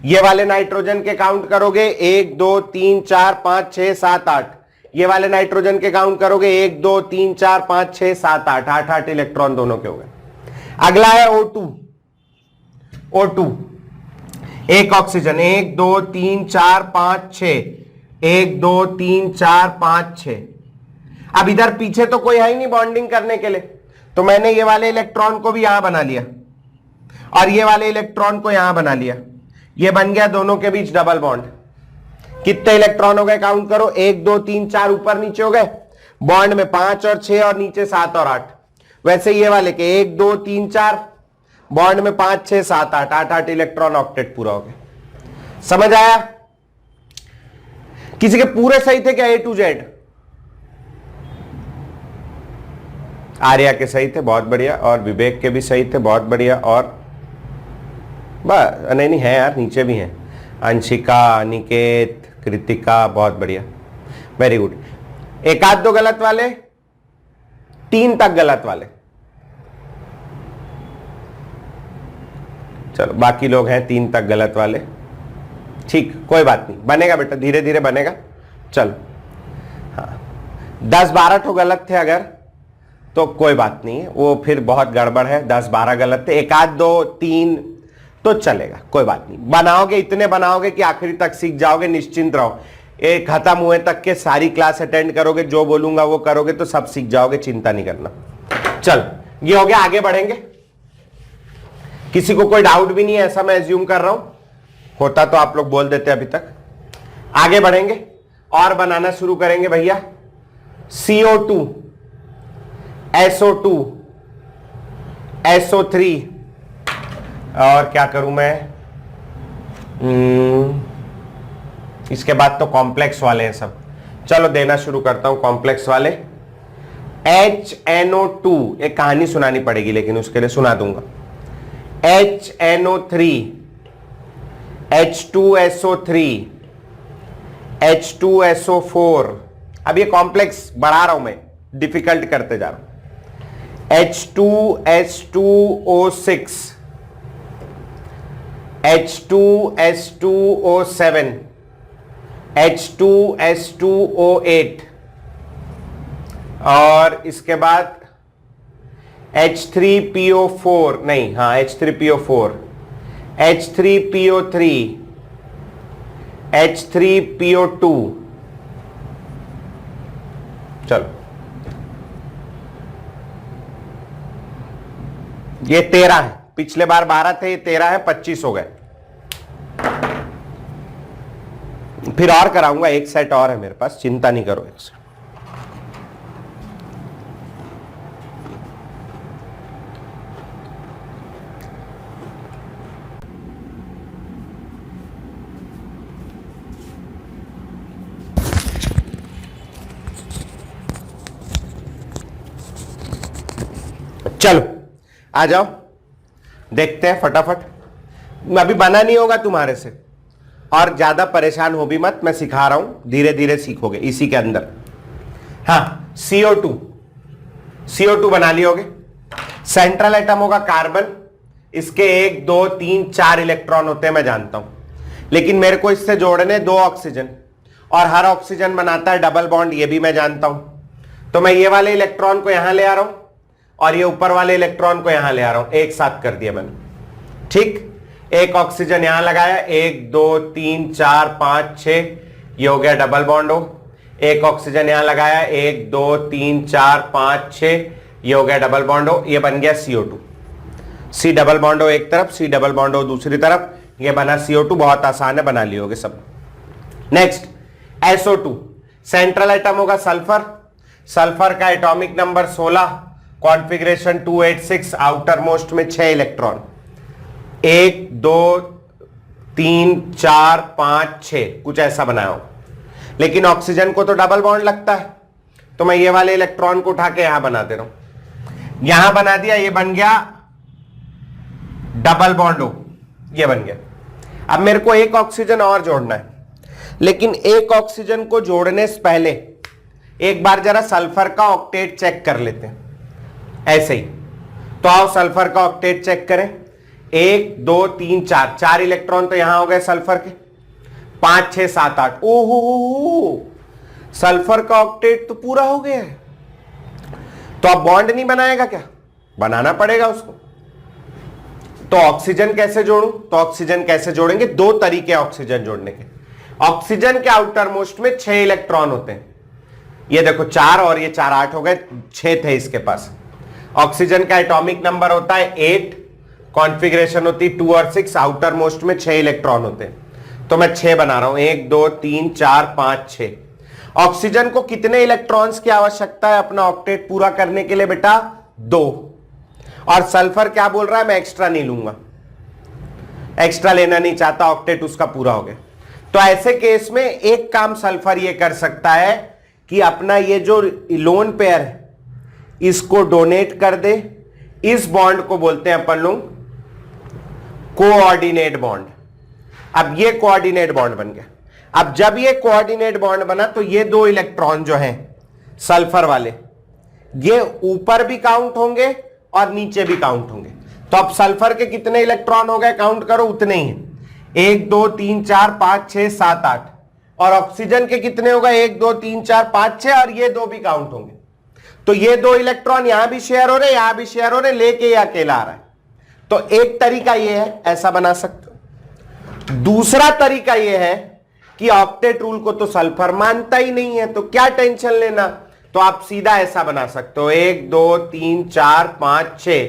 ये वाले नाइट्रोजन के काउंट करोगे, 1 2 3 4 5 6 7 8। ये वाले नाइट्रोजन के काउंट करोगे, 1 2 3 4 5 6 7 8, 8 इलेक्ट्रॉन दोनों के हो गए। अगला है O2, एक ऑक्सीजन, 1 2 3 4 5 6, 1 2 3 4 5 6। अब इधर पीछे तो कोई है ही नहीं बॉन्डिंग करने के लिए, तो मैंने ये वाले इलेक्ट्रॉन को भी यहां बना लिया और ये वाले इलेक्ट्रॉन को यहां बना लिया, ये बन गया दोनों के बीच डबल बॉन्ड। कितने इलेक्ट्रॉन हो गए काउंट करो, 1 2 3 4 ऊपर नीचे हो गए, बॉन्ड में 5 और 6 और नीचे 7 और 8। वैसे ये वाले के 1 2 3 4, बॉन्ड में 5 6 7 8, 8 इलेक्ट्रॉन ऑक्टेट पूरा हो गया। समझ आया? किसी के पूरे सही थे क्या A to Z? आर्या के सही थे, बहुत बढ़िया, और विवेक के भी सही थे, बहुत बढ़िया, और बस नहीं है यार, नीचे भी हैं, अंशिका, अनिकेत, कृतिका, बहुत बढ़िया, वेरी गुड। एक आध दो गलत वाले, 3 तक गलत वाले, चलो बाकी लोग हैं 3 तक गलत वाले। ठीक, कोई बात नहीं, बनेगा बेटा, धीरे धीरे बनेगा, चलो। हाँ, 10-12 तो गलत थे अगर, तो कोई बात नहीं है, वो फिर बहुत गड़बड़ है। 10-12 गलत थे, 1 आध 2 3 तो चलेगा, कोई बात नहीं। बनाओगे, इतने बनाओगे कि आखिरी तक सीख जाओगे, निश्चिंत रहो। एक खत्म हुए तक के सारी क्लास अटेंड करोगे, जो बोलूंगा वो करोगे तो सब सीख जाओगे, चिंता नहीं करना। चल, ये हो गया, आगे बढ़ेंगे। किसी को कोई डाउट भी नहीं है ऐसा मैं एज्यूम कर रहा हूं, होता तो आप लोग बोल देते अभी तक। आगे बढ़ेंगे और बनाना शुरू करेंगे भैया। CO2, SO2, SO3 और क्या करूं मैं, इसके बाद तो कॉम्प्लेक्स वाले हैं सब। चलो देना शुरू करता हूं कॉम्प्लेक्स वाले। HNO2, एक कहानी सुनानी पड़ेगी लेकिन उसके लिए सुना दूंगा। HNO3, H2SO3, H2SO4। अब ये कॉम्प्लेक्स बढ़ा रहा हूं मैं, डिफिकल्ट करते जा रहा हूं। H2S2O6, H2S2O7, H2S2O8 और इसके बाद H3PO4, नहीं, हाँ H3PO4, H3PO3, H3PO2। चलो, ये 13 है, पिछले बार 12 थे, ये 13 है, 25 हो गए। फिर और कराऊंगा, एक सेट और है मेरे पास, चिंता नहीं करो। एक सेट चलो आ जाओ, देखते हैं फटाफट। अभी बना नहीं होगा तुम्हारे से, और ज्यादा परेशान हो भी मत, मैं सिखा रहा हूं, धीरे धीरे सीखोगे इसी के अंदर। हाँ, CO2 बना लियोगे। सेंट्रल एटम होगा कार्बन, इसके 1 2 3 4 इलेक्ट्रॉन होते हैं मैं जानता हूं, लेकिन मेरे को इससे जोड़ने 2 ऑक्सीजन, और हर ऑक्सीजन बनाता है डबल बॉन्ड, ये भी मैं जानता हूं। तो मैं ये वाले इलेक्ट्रॉन को यहां ले आ रहा हूं और ये ऊपर वाले इलेक्ट्रॉन को यहां ले आ रहा हूं, एक साथ कर दिया मैंने। ठीक, एक ऑक्सीजन यहां लगाया, 1 2 3 4 5 6, ये हो गया डबल बॉन्ड हो। एक ऑक्सीजन यहां लगाया, 1 2 3 4 5 6, ये हो गया डबल बॉन्ड हो, ये बन गया CO2। C डबल बॉन्ड हो एक तरफ, C डबल बॉन्ड हो दूसरी तरफ, ये बना CO2। बहुत आसान है, बना लियोगे सब। नेक्स्ट SO2, सेंट्रल एटम होगा सल्फर, सल्फर का atomic number 16, configuration 286, outer most में 6 इलेक्ट्रॉन, 1 2 3 4 5 6, कुछ ऐसा बनाया हो। लेकिन ऑक्सीजन को तो डबल बॉन्ड लगता है, तो मैं ये वाले इलेक्ट्रॉन को उठा के यहां बना दे रहा हूं, यहां बना दिया, ये बन गया डबल बॉन्ड हो, ये बन गया। अब मेरे को एक ऑक्सीजन और जोड़ना है, लेकिन एक ऑक्सीजन को जोड़ने से पहले एक बार जरा सल्फर का ऑक्टेट चेक कर लेते हैं, ऐसे ही। तो आओ सल्फर का ऑक्टेट चेक करें। 1 2 3 4, 4 इलेक्ट्रॉन तो यहां हो गए सल्फर के, 5 6 7 8। ओहो, सल्फर का ऑक्टेट तो पूरा हो गया है। तो अब बॉन्ड नहीं बनाएगा क्या? बनाना पड़ेगा उसको। तो ऑक्सीजन कैसे जोड़ूं? तो ऑक्सीजन कैसे जोड़ेंगे? 2 तरीके ऑक्सीजन जोड़ने के। ऑक्सीजन के आउटर मोस्ट में 6 इलेक्ट्रॉन होते हैं, ये देखो 4 और ये 4 8 हो गए, 6 थे इसके पास। ऑक्सीजन का एटॉमिक नंबर होता है 8, कॉन्फ़िगरेशन होती है 2 और 6, आउटर मोस्ट में 6 इलेक्ट्रॉन होते हैं। तो मैं 6 बना रहा हूं, 1 2 3 4 5 6। ऑक्सीजन को कितने इलेक्ट्रॉन्स की आवश्यकता है अपना ऑक्टेट पूरा करने के लिए बेटा? 2। और सल्फर क्या बोल रहा है? मैं एक्स्ट्रा नहीं लूंगा, एक्स्ट्रा लेना नहीं चाहता, ऑक्टेट उसका पूरा हो गया। तो ऐसे केस में एक काम सल्फर ये कर सकता है कि अपना ये जो लोन पेयर है इसको डोनेट कर दे। इस बॉन्ड को बोलते हैं अपन लोग कोऑर्डिनेट बॉन्ड। अब ये कोऑर्डिनेट बॉन्ड बन गया। अब जब ये कोऑर्डिनेट बॉन्ड बना तो ये 2 इलेक्ट्रॉन जो हैं सल्फर वाले, ये ऊपर भी काउंट होंगे और नीचे भी काउंट होंगे। तो अब सल्फर के कितने इलेक्ट्रॉन हो गए? काउंट करो, उतने ही हैं। 1 2 3 4 5 6 7 8। और ऑक्सीजन के कितने होगा, 1 2 3 4 5 6, और ये 2 भी काउंट होंगे। तो ये 2 इलेक्ट्रॉन यहां भी शेयर हो रहे, यहां भी शेयर हो रहे, लेके ये अकेला आ रहा है। तो एक तरीका ये है, ऐसा बना सकते हो। दूसरा तरीका ये है कि ऑक्टेट रूल को तो सल्फर मानता ही नहीं है, तो क्या टेंशन लेना। तो आप सीधा ऐसा बना सकते हो, 1 2 3 4 5 6,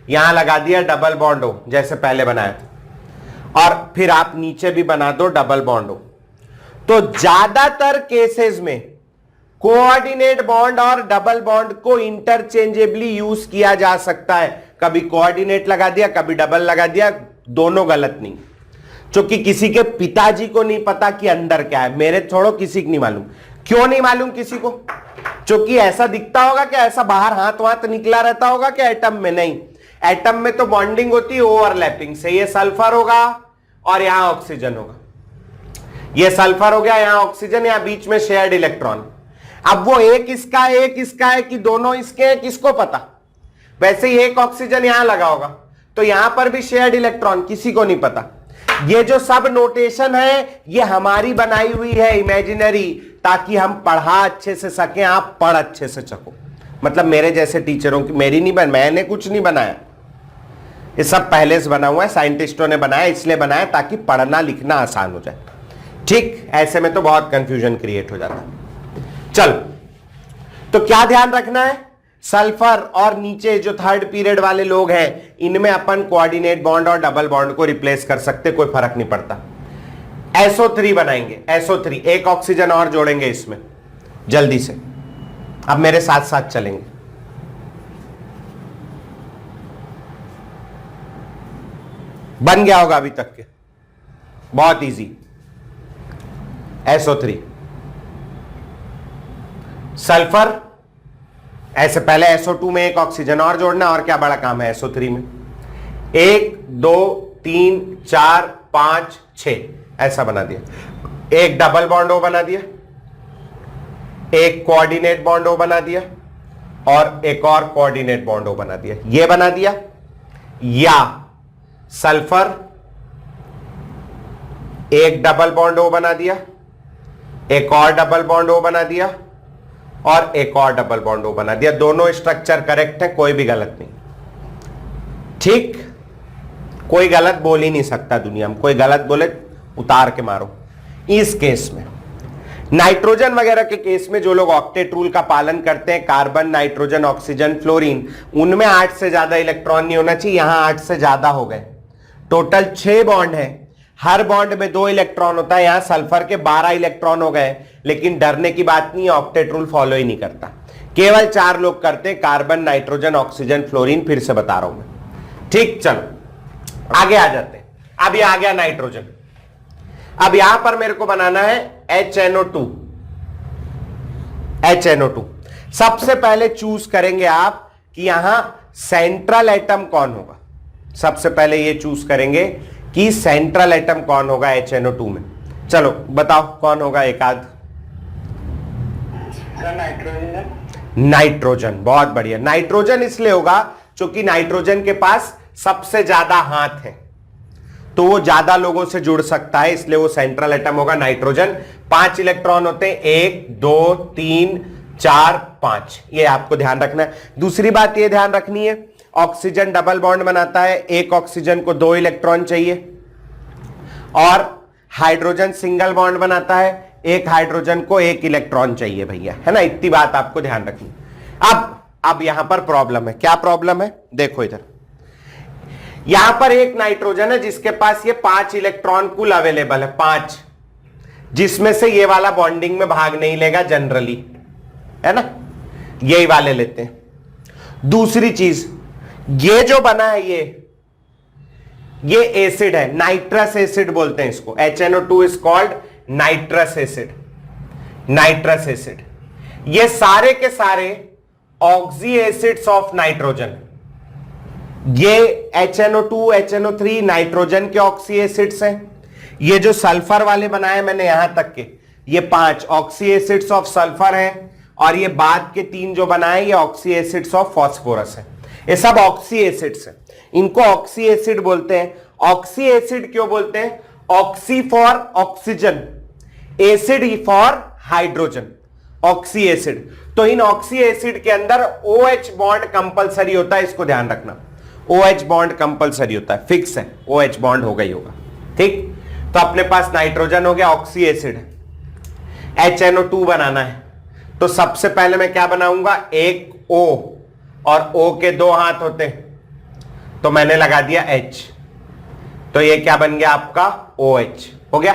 यहां लगा दिया डबल बॉन्ड हो जैसे पहले बनाया, और फिर आप नीचे भी बना दो डबल बॉन्ड हो। तो ज्यादातर केसेस में कोऑर्डिनेट बॉन्ड और डबल बॉन्ड को इंटरचेंजेबली यूज किया जा सकता है। कभी कोऑर्डिनेट लगा दिया, कभी डबल लगा दिया, दोनों गलत नहीं। क्योंकि किसी के पिताजी को नहीं पता कि अंदर क्या है, मेरे छोड़ो किसी को नहीं मालूम। क्यों नहीं मालूम किसी को? क्योंकि ऐसा दिखता होगा कि ऐसा बाहर हाथ वाथ निकला रहता होगा कि एटम में नहीं। एटम में तो बॉन्डिंग होती है ओवरलैपिंग से, ये सल्फर होगा और यहां ऑक्सीजन होगा, ये सल्फर हो गया, यहां ऑक्सीजन, यहां बीच में शेयर्ड इलेक्ट्रॉन। अब वो एक इसका है कि दोनों इसके हैं, किसको पता। वैसे ही एक ऑक्सीजन यहां लगा होगा, तो यहां पर भी शेयर्ड इलेक्ट्रॉन, किसी को नहीं पता। ये जो सब नोटेशन है ये हमारी बनाई हुई है, इमेजिनरी, ताकि हम पढ़ा अच्छे से सकें, आप पढ़ अच्छे से सको। मतलब मेरे जैसे टीचरों की, मेरी नहीं मैंने कुछ नहीं बनाया, ये सब पहले से बना हुआ है, साइंटिस्टों ने बनाया, इसलिए बनाया ताकि पढ़ना लिखना आसान हो जाए। ठीक, ऐसे में तो बहुत कंफ्यूजन क्रिएट हो जाता है। चल, तो क्या ध्यान रखना है, सल्फर और नीचे जो थर्ड पीरियड वाले लोग हैं, इनमें अपन कोऑर्डिनेट बॉन्ड और डबल बॉन्ड को रिप्लेस कर सकते, कोई फर्क नहीं पड़ता। SO3 बनाएंगे, SO3, एक ऑक्सीजन और जोड़ेंगे इसमें जल्दी से। अब मेरे साथ साथ चलेंगे। बन गया होगा अभी तक के, बहुत इजी। SO3 सल्फर, ऐसे पहले SO2 में एक ऑक्सीजन और जोड़ना, और क्या बड़ा काम है SO3 में। 1 2 3 4 5 6 ऐसा बना दिया। एक डबल बॉन्ड ओ बना दिया, एक कोऑर्डिनेट बॉन्ड ओ बना दिया, और एक और कोऑर्डिनेट बॉन्ड ओ बना दिया। ये बना दिया, या सल्फर एक डबल बॉन्ड ओ बना दिया, एक और डबल बॉन्ड ओ बना दिया, और एक और डबल बॉन्ड ओ बना दिया। दोनों स्ट्रक्चर करेक्ट है, कोई भी गलत नहीं। ठीक, कोई गलत बोल ही नहीं सकता दुनिया में, कोई गलत बोले उतार के मारो। इस केस में, नाइट्रोजन वगैरह के केस में जो लोग ऑक्टेट रूल का पालन करते हैं, कार्बन, नाइट्रोजन, ऑक्सीजन, फ्लोरीन, उनमें 8 से ज्यादा इलेक्ट्रॉन नहीं होना चाहिए। यहां 8 से ज्यादा हो गए। टोटल 6 बॉन्ड है, हर बॉन्ड में 2 इलेक्ट्रॉन होता है। यहां सल्फर के 12 इलेक्ट्रॉन हो गए, लेकिन डरने की बात नहीं है, ऑक्टेट रूल फॉलो ही नहीं करता। केवल 4 लोग करते हैं, कार्बन, नाइट्रोजन, ऑक्सीजन, फ्लोरीन। फिर से बता रहा हूं मैं। ठीक, चलो आगे आ जाते हैं। अब ये आ गया नाइट्रोजन। अब यहां पर मेरे को बनाना है HNO2। HNO2 सबसे पहले चूज करेंगे आप कि यहां सेंट्रल एटम कौन होगा। सबसे पहले ये चूज करेंगे कि सेंट्रल एटम कौन होगा HNO2 में। चलो बताओ कौन होगा, एक आध। नाइट्रोजन। नाइट्रोजन, बहुत बढ़िया। नाइट्रोजन इसलिए होगा क्योंकि नाइट्रोजन के पास सबसे ज्यादा हाथ है, तो वो ज्यादा लोगों से जुड़ सकता है, इसलिए वो सेंट्रल एटम होगा नाइट्रोजन। 5 इलेक्ट्रॉन होते हैं, 1 2 3 4 5, ये आपको ध्यान रखना है। दूसरी बात ये ध्यान रखनी है, ऑक्सीजन डबल बॉन्ड बनाता है, एक ऑक्सीजन को 2 इलेक्ट्रॉन चाहिए, और हाइड्रोजन सिंगल बॉन्ड बनाता है, एक हाइड्रोजन को 1 इलेक्ट्रॉन चाहिए भैया, है ना। इतनी बात आपको ध्यान रखनी। अब यहां पर प्रॉब्लम है। क्या प्रॉब्लम है, देखो इधर। यहां पर एक नाइट्रोजन है जिसके पास ये 5 इलेक्ट्रॉन कुल अवेलेबल है, 5, जिसमें से ये वाला बॉन्डिंग में भाग नहीं लेगा जनरली, है ना, यही वाले लेते हैं। दूसरी चीज, ये जो बना है ये एसिड है, नाइट्रस एसिड बोलते हैं इसको। HNO2 is called nitrous acid. Nitrous acid, ये सारे के सारे ऑक्सी एसिड्स ऑफ नाइट्रोजन। ये HNO2 HNO3 नाइट्रोजन के ऑक्सी एसिड्स हैं। ये जो सल्फर वाले बनाए मैंने यहां तक के, ये 5 ऑक्सी एसिड्स ऑफ सल्फर हैं, और ये बाद के 3 जो बनाए ये ऑक्सी एसिड्स ऑफ फास्फोरस है। ये सब ऑक्सी एसिड्स हैं, इनको ऑक्सी एसिड बोलते हैं। ऑक्सी एसिड क्यों बोलते हैं? Oxy for oxygen, acid for hydrogen, oxy acid. तो इन ऑक्सी एसिड के अंदर OH बॉन्ड कंपलसरी होता है, इसको ध्यान रखना। OH बॉन्ड कंपलसरी होता है, फिक्स है, OH बॉन्ड होगा ही होगा। ठीक, तो अपने पास नाइट्रोजन हो गया, ऑक्सी एसिड है, HNO2 बनाना है। तो सबसे पहले मैं क्या बनाऊंगा, एक O, और O के दो हाथ होते, तो मैंने लगा दिया H। तो ये क्या बन गया आपका, OH हो गया।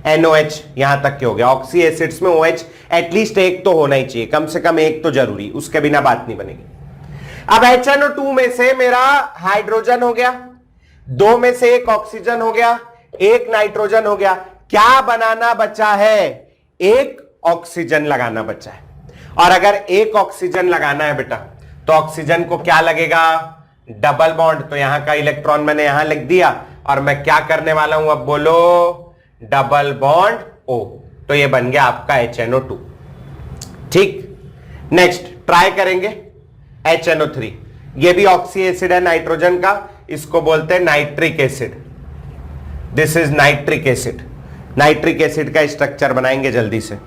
NOH यहां तक के हो गया। ऑक्सी एसिड्स में OH एटलीस्ट एक तो होना ही चाहिए, कम से कम एक तो जरूरी, उसके बिना बात नहीं बनेगी। अब HNO2 में से मेरा हाइड्रोजन हो गया, दो में से एक ऑक्सीजन हो गया, एक नाइट्रोजन हो गया। क्या बनाना बचा है, एक ऑक्सीजन लगाना बचा है। और अगर एक ऑक्सीजन लगाना है बेटा, तो ऑक्सीजन को क्या लगेगा, डबल बॉन्ड। तो यहां का इलेक्ट्रॉन मैंने यहां लिख दिया, और मैं क्या करने वाला हूं, अब बोलो, डबल बॉन्ड O। तो ये बन गया आपका HNO2। ठीक, नेक्स्ट ट्राई करेंगे HNO3। ये भी ऑक्सी एसिड है नाइट्रोजन का, इसको बोलते हैं nitric acid. This is nitric acid. Nitric acid का स्ट्रक्चर बनाएंगे जल्दी से।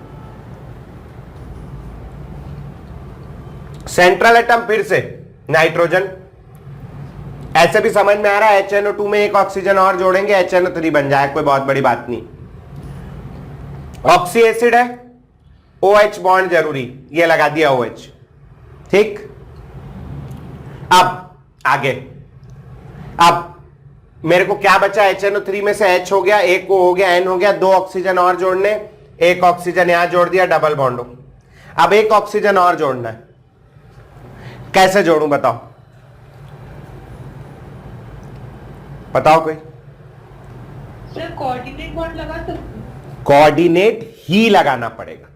सेंट्रल एटम फिर से नाइट्रोजन, ऐसे भी समझ में आ रहा है। HNO2 में एक ऑक्सीजन और जोड़ेंगे, HNO3 बन जाए, कोई बहुत बड़ी बात नहीं। ऑक्सी एसिड है, OH बॉन्ड जरूरी, ये लगा दिया OH। ठीक, अब आगे, अब मेरे को क्या बचा, HNO3 में से H हो गया, एक O हो गया, N हो गया, दो ऑक्सीजन और जोड़ने, एक ऑक्सीजन यहां जोड़ दिया, डबल बॉन्ड हो। अब एक ऑक्सीजन और जोड़ना है, कैसे जोड़ूं बताओ, बताओ कोई। सर कोऑर्डिनेट बॉन्ड लगा सकते, कोऑर्डिनेट ही लगाना पड़ेगा।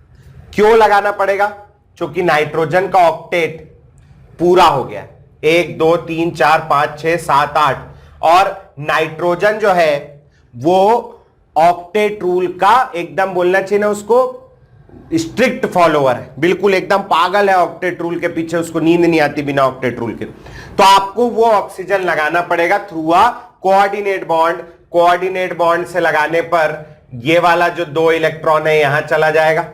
क्यों लगाना पड़ेगा, क्योंकि नाइट्रोजन का ऑक्टेट पूरा हो गया, 1 2 3 4 5 6 7 8, और नाइट्रोजन जो है वो ऑक्टेट रूल का एकदम बोलना चाहिए ना उसको, स्ट्रिक्ट फॉलोअर है, बिल्कुल एकदम पागल है ऑक्टेट रूल के पीछे, उसको नींद नहीं आती बिना ऑक्टेट रूल के। तो आपको वो ऑक्सीजन लगाना पड़ेगा through a coordinate bond. Coordinate bond से लगाने पर ये वाला जो 2 इलेक्ट्रॉन है यहां चला जाएगा,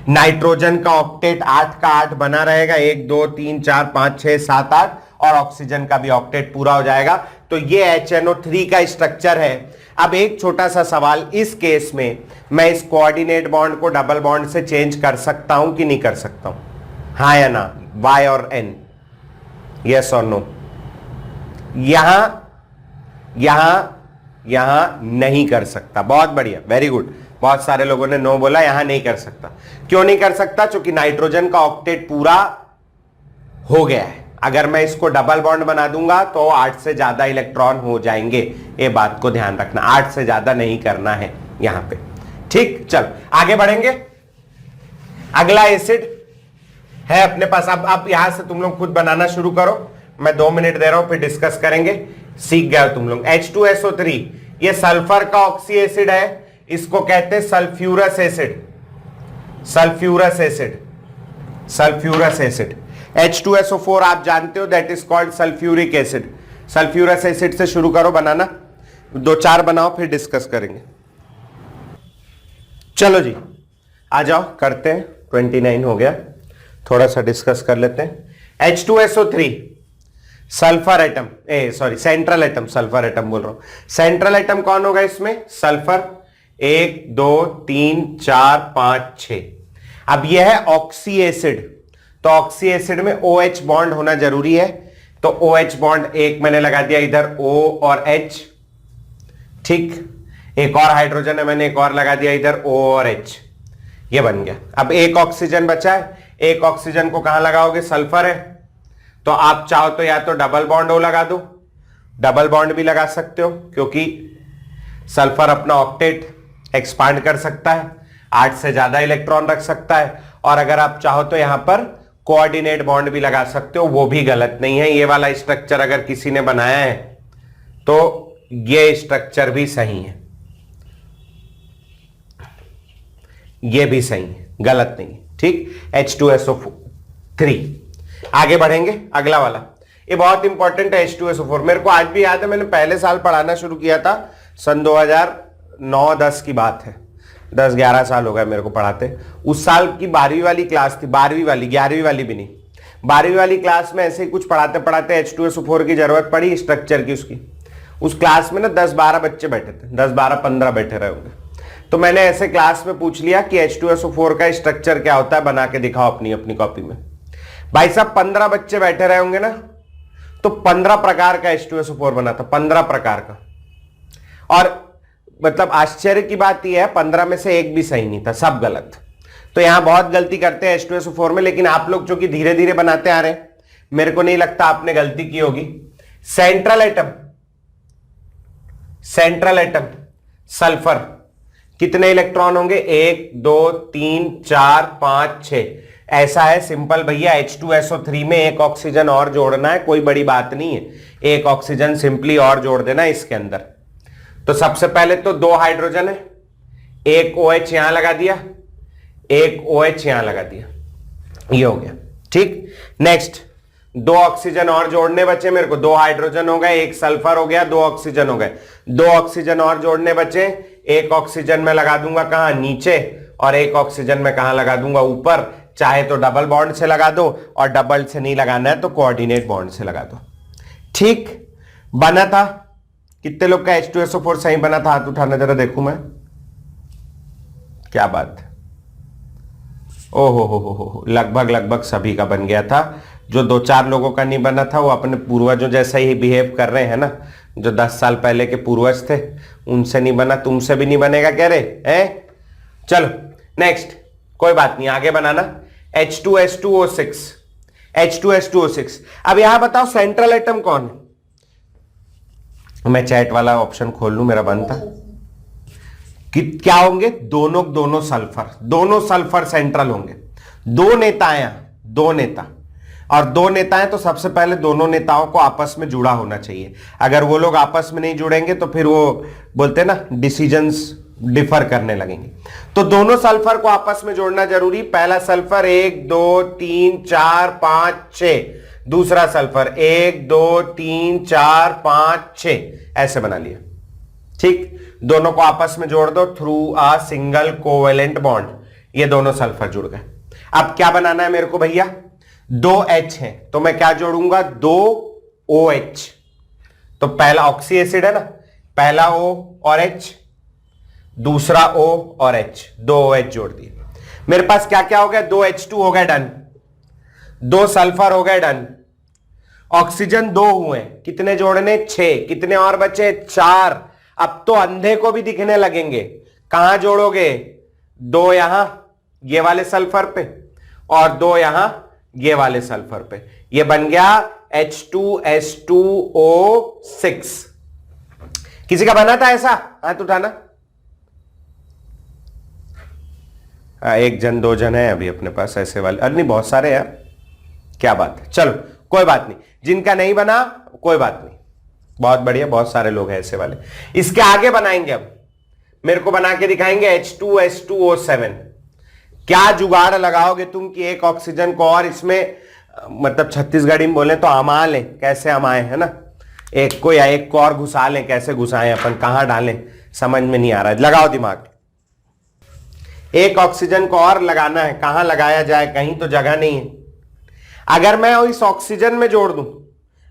नाइट्रोजन का ऑक्टेट 8 का 8 बना रहेगा, 1 2 3 4 5 6 7 8, और ऑक्सीजन का भी ऑक्टेट पूरा हो जाएगा। तो ये HNO3 का स्ट्रक्चर है। अब एक छोटा सा सवाल, इस केस में मैं इस कोऑर्डिनेट बॉन्ड को डबल बॉन्ड से चेंज कर सकता हूं कि नहीं कर सकता हूं, हाँ या ना, Y और N, यस और नो। यहां नहीं कर सकता, बहुत बढ़िया, वेरी गुड। बहुत सारे लोगों ने नो बोला, यहां नहीं कर सकता। क्यों नहीं कर सकता, क्योंकि नाइट्रोजन का ऑक्टेट पूरा हो गया है। अगर मैं इसको डबल बॉन्ड बना दूंगा तो 8 से ज्यादा इलेक्ट्रॉन हो जाएंगे, ये बात को ध्यान रखना, 8 से ज्यादा नहीं करना है यहां पे। ठीक, चल आगे बढ़ेंगे। अगला एसिड है अपने पास। अब यहां से तुम लोग खुद बनाना शुरू करो, मैं 2 मिनट दे रहा हूं, फिर डिस्कस करेंगे। सीख गए तुम लोग। H2SO3 ये सल्फर का ऑक्सी एसिड है, इसको कहते हैं sulphurous acid. Sulphurous acid, sulphurous acid. H2SO4 आप जानते हो, that is called sulphuric acid. Sulphurous acid से शुरू करो बनाना, 2-4 बनाओ, फिर डिस्कस करेंगे। चलो जी, आ जाओ करते हैं। 29 हो गया, थोड़ा सा डिस्कस कर लेते हैं। H2SO3 sulphur atom, central atom, sulphur atom बोल रहा हूं। सेंट्रल एटम कौन होगा इसमें, सल्फर। 1 2 3 4 5 6। अब यह है ऑक्सी एसिड, तो ऑक्सी एसिड में OH बॉन्ड होना जरूरी है, तो OH बॉन्ड एक मैंने लगा दिया इधर, O और H। ठीक, एक और हाइड्रोजन है, मैंने एक और लगा दिया इधर, O और H, ये बन गया। अब एक ऑक्सीजन बचा है, एक ऑक्सीजन को कहां लगाओगे, सल्फर है, तो आप चाहो तो या तो डबल बॉन्ड O लगा दो, डबल बॉन्ड भी लगा सकते हो, क्योंकि सल्फर अपना ऑक्टेट एक्सपांड कर सकता है, 8 से ज्यादा इलेक्ट्रॉन रख सकता है। और अगर आप चाहो तो यहां पर कोऑर्डिनेट बॉन्ड भी लगा सकते हो, वो भी गलत नहीं है। ये वाला स्ट्रक्चर अगर किसी ने बनाया है तो ये स्ट्रक्चर भी सही है, ये भी सही है, गलत नहीं है। ठीक, H2SO3। आगे बढ़ेंगे, अगला वाला, ये बहुत इंपॉर्टेंट है H2SO4। मेरे को आज भी याद है, मैंने पहले साल पढ़ाना शुरू किया था, सन 2009-10 की बात है, 10-11 साल हो गए मेरे को पढ़ाते। उस साल की 12वीं वाली क्लास थी, 12वीं वाली, 11वीं वाली भी नहीं, 12वीं वाली क्लास में ऐसे ही कुछ पढ़ाते पढ़ाते H2SO4 की जरूरत पड़ी स्ट्रक्चर की उसकी। उस क्लास में ना 10-12 बच्चे बैठे थे, 10-12-15 बैठे रहे होंगे। तो मैंने ऐसे क्लास में पूछ लिया कि H2SO4 का स्ट्रक्चर क्या होता है, बना के दिखाओ अपनी अपनी कॉपी में। भाई साहब 15 बच्चे बैठे रहे होंगे ना, तो 15 प्रकार का H2SO4 बना था, 15 प्रकार का। और मतलब आश्चर्य की बात यह है 15 में से एक भी सही नहीं था, सब गलत। तो यहां बहुत गलती करते हैं H2SO4 में, लेकिन आप लोग जो कि धीरे धीरे बनाते आ रहे हैं, मेरे को नहीं लगता आपने गलती की होगी। Central atom, central atom sulphur, कितने इलेक्ट्रॉन होंगे? 1 2 3 4 5 6। ऐसा है सिंपल भैया, H2SO3 में एक ऑक्सीजन और जोड़ना है, कोई बड़ी बात नहीं है, एक ऑक्सीजन सिंपली और जोड़ देना इसके अंदर। तो सबसे पहले तो 2 हाइड्रोजन है, एक OH यहां लगा दिया, एक OH यहां लगा दिया, ये हो गया। ठीक, नेक्स्ट 2 ऑक्सीजन और जोड़ने बचे मेरे को, 2 हाइड्रोजन हो गए, एक सल्फर हो गया, 2 ऑक्सीजन हो गए। 2 ऑक्सीजन और जोड़ने बचे, एक ऑक्सीजन में लगा दूंगा कहां? नीचे, और एक ऑक्सीजन में कहां लगा दूंगा? ऊपर। चाहे तो डबल बॉन्ड से लगा दो, और डबल से नहीं लगाना है तो कोऑर्डिनेट बॉन्ड से लगा दो। ठीक, बना था। कितने लोग का H2SO4 सही बना था? हाथ उठाना जरा देखूं मैं। क्या बात, ओहो हो, लगभग लगभग सभी का बन गया था। जो 2-4 लोगों का नहीं बना था वो अपने पूर्वजों जैसा ही बिहेव कर रहे हैं ना, जो 10 साल पहले के पूर्वज थे, उनसे नहीं बना, तुमसे भी नहीं बनेगा कह रहे हैं। चलो नेक्स्ट, कोई बात नहीं, आगे बनाना। H2S2O6, H2S2O6। अब यहां बताओ सेंट्रल एटम कौन है? मैं चैट वाला ऑप्शन खोल लूं, मेरा बंद था। क्या होंगे? दोनों सल्फर, दोनों सल्फर सेंट्रल होंगे। 2 नेता हैं, 2 नेता, और 2 नेता हैं तो सबसे पहले दोनों नेताओं को आपस में जुड़ा होना चाहिए। अगर वो लोग आपस में नहीं जुड़ेंगे तो फिर वो बोलते हैं ना, डिसीजंस डिफर करने लगेंगे। तो दोनों सल्फर को आपस में जोड़ना जरूरी। पहला सल्फर 1 2 3 4 5 6, दूसरा सल्फर 1 2 3 4 5 6, ऐसे बना लिया। ठीक, दोनों को आपस में जोड़ दो through a single covalent bond, ये दोनों सल्फर जुड़ गए। अब क्या बनाना है मेरे को भैया? 2 H है तो मैं क्या जोड़ूंगा? 2 OH। तो पहला ऑक्सी एसिड है ना, पहला O और H, दूसरा O और H, 2 OH जोड़ दिए। मेरे पास क्या क्या हो गया? 2 H2 हो गया, डन। 2 सल्फर हो गए, डन। ऑक्सीजन 2 हुए, कितने जोड़ने? 6। कितने और बचे? 4। अब तो अंधे को भी दिखने लगेंगे। कहां जोड़ोगे? 2 यहां ये वाले सल्फर पे, और 2 यहां ये वाले सल्फर पे। ये बन गया H2S2O6। किसी का बना था ऐसा? हाथ उठाना। 1 जन 2 जन है अभी अपने पास ऐसे वाले, अरे नहीं बहुत सारे यार, क्या बात है। चलो कोई बात नहीं, जिनका नहीं बना कोई बात नहीं, बहुत बढ़िया, बहुत सारे लोग हैं ऐसे वाले। इसके आगे बनाएंगे, अब मेरे को बना के दिखाएंगे H2S2O7। क्या जुगाड़ लगाओगे तुम कि एक ऑक्सीजन को और इसमें, मतलब छत्तीसगढ़ी में बोले तो अमा लें, कैसे अमाए, है ना, एक को या एक को और घुसा लें, कैसे घुसाएं अपन, कहां डालें, समझ में नहीं आ रहा है, लगाओ दिमाग। एक ऑक्सीजन को और लगाना है, कहां लगाया जाए, कहीं तो जगह नहीं है। अगर मैं इस ऑक्सीजन में जोड़ दूं,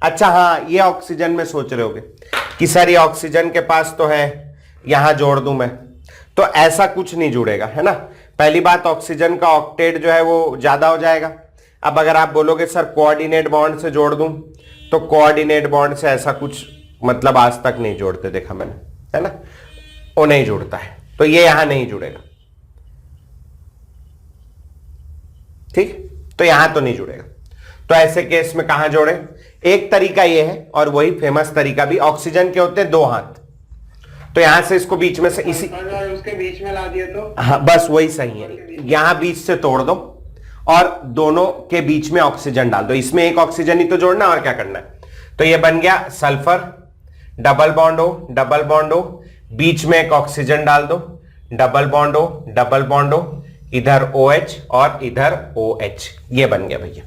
अच्छा हाँ, ये ऑक्सीजन में सोच रहे होगे कि सर ये ऑक्सीजन के पास तो है, यहां जोड़ दूं मैं, तो ऐसा कुछ नहीं जुड़ेगा, है ना। पहली बात, ऑक्सीजन का ऑक्टेट जो है वो ज्यादा हो जाएगा। अब अगर आप बोलोगे सर कोऑर्डिनेट बॉन्ड से जोड़ दूं, तो कोऑर्डिनेट बॉन्ड से ऐसा कुछ मतलब आज तक नहीं जोड़ते देखा मैंने, है ना, वो नहीं जुड़ता है, तो ये यहां नहीं जुड़ेगा। ठीक, तो यहां तो नहीं जुड़ेगा। तो ऐसे केस में कहां जोड़े? एक तरीका ये है, और वही फेमस तरीका भी, ऑक्सीजन के होते हैं 2 हाथ, तो यहां से इसको बीच में से इसी, उसके बीच में ला दिया तो हाँ बस वही सही है। यहां बीच से तोड़ दो और दोनों के बीच में ऑक्सीजन डाल दो। इसमें एक ऑक्सीजन ही तो जोड़ना, और क्या करना है। तो ये बन गया सल्फर, डबल बॉन्ड हो, डबल बॉन्ड हो, बीच में एक ऑक्सीजन डाल दो, डबल बॉन्ड हो, डबल बॉन्ड हो, इधर OH और इधर OH, ये बन गया भैया,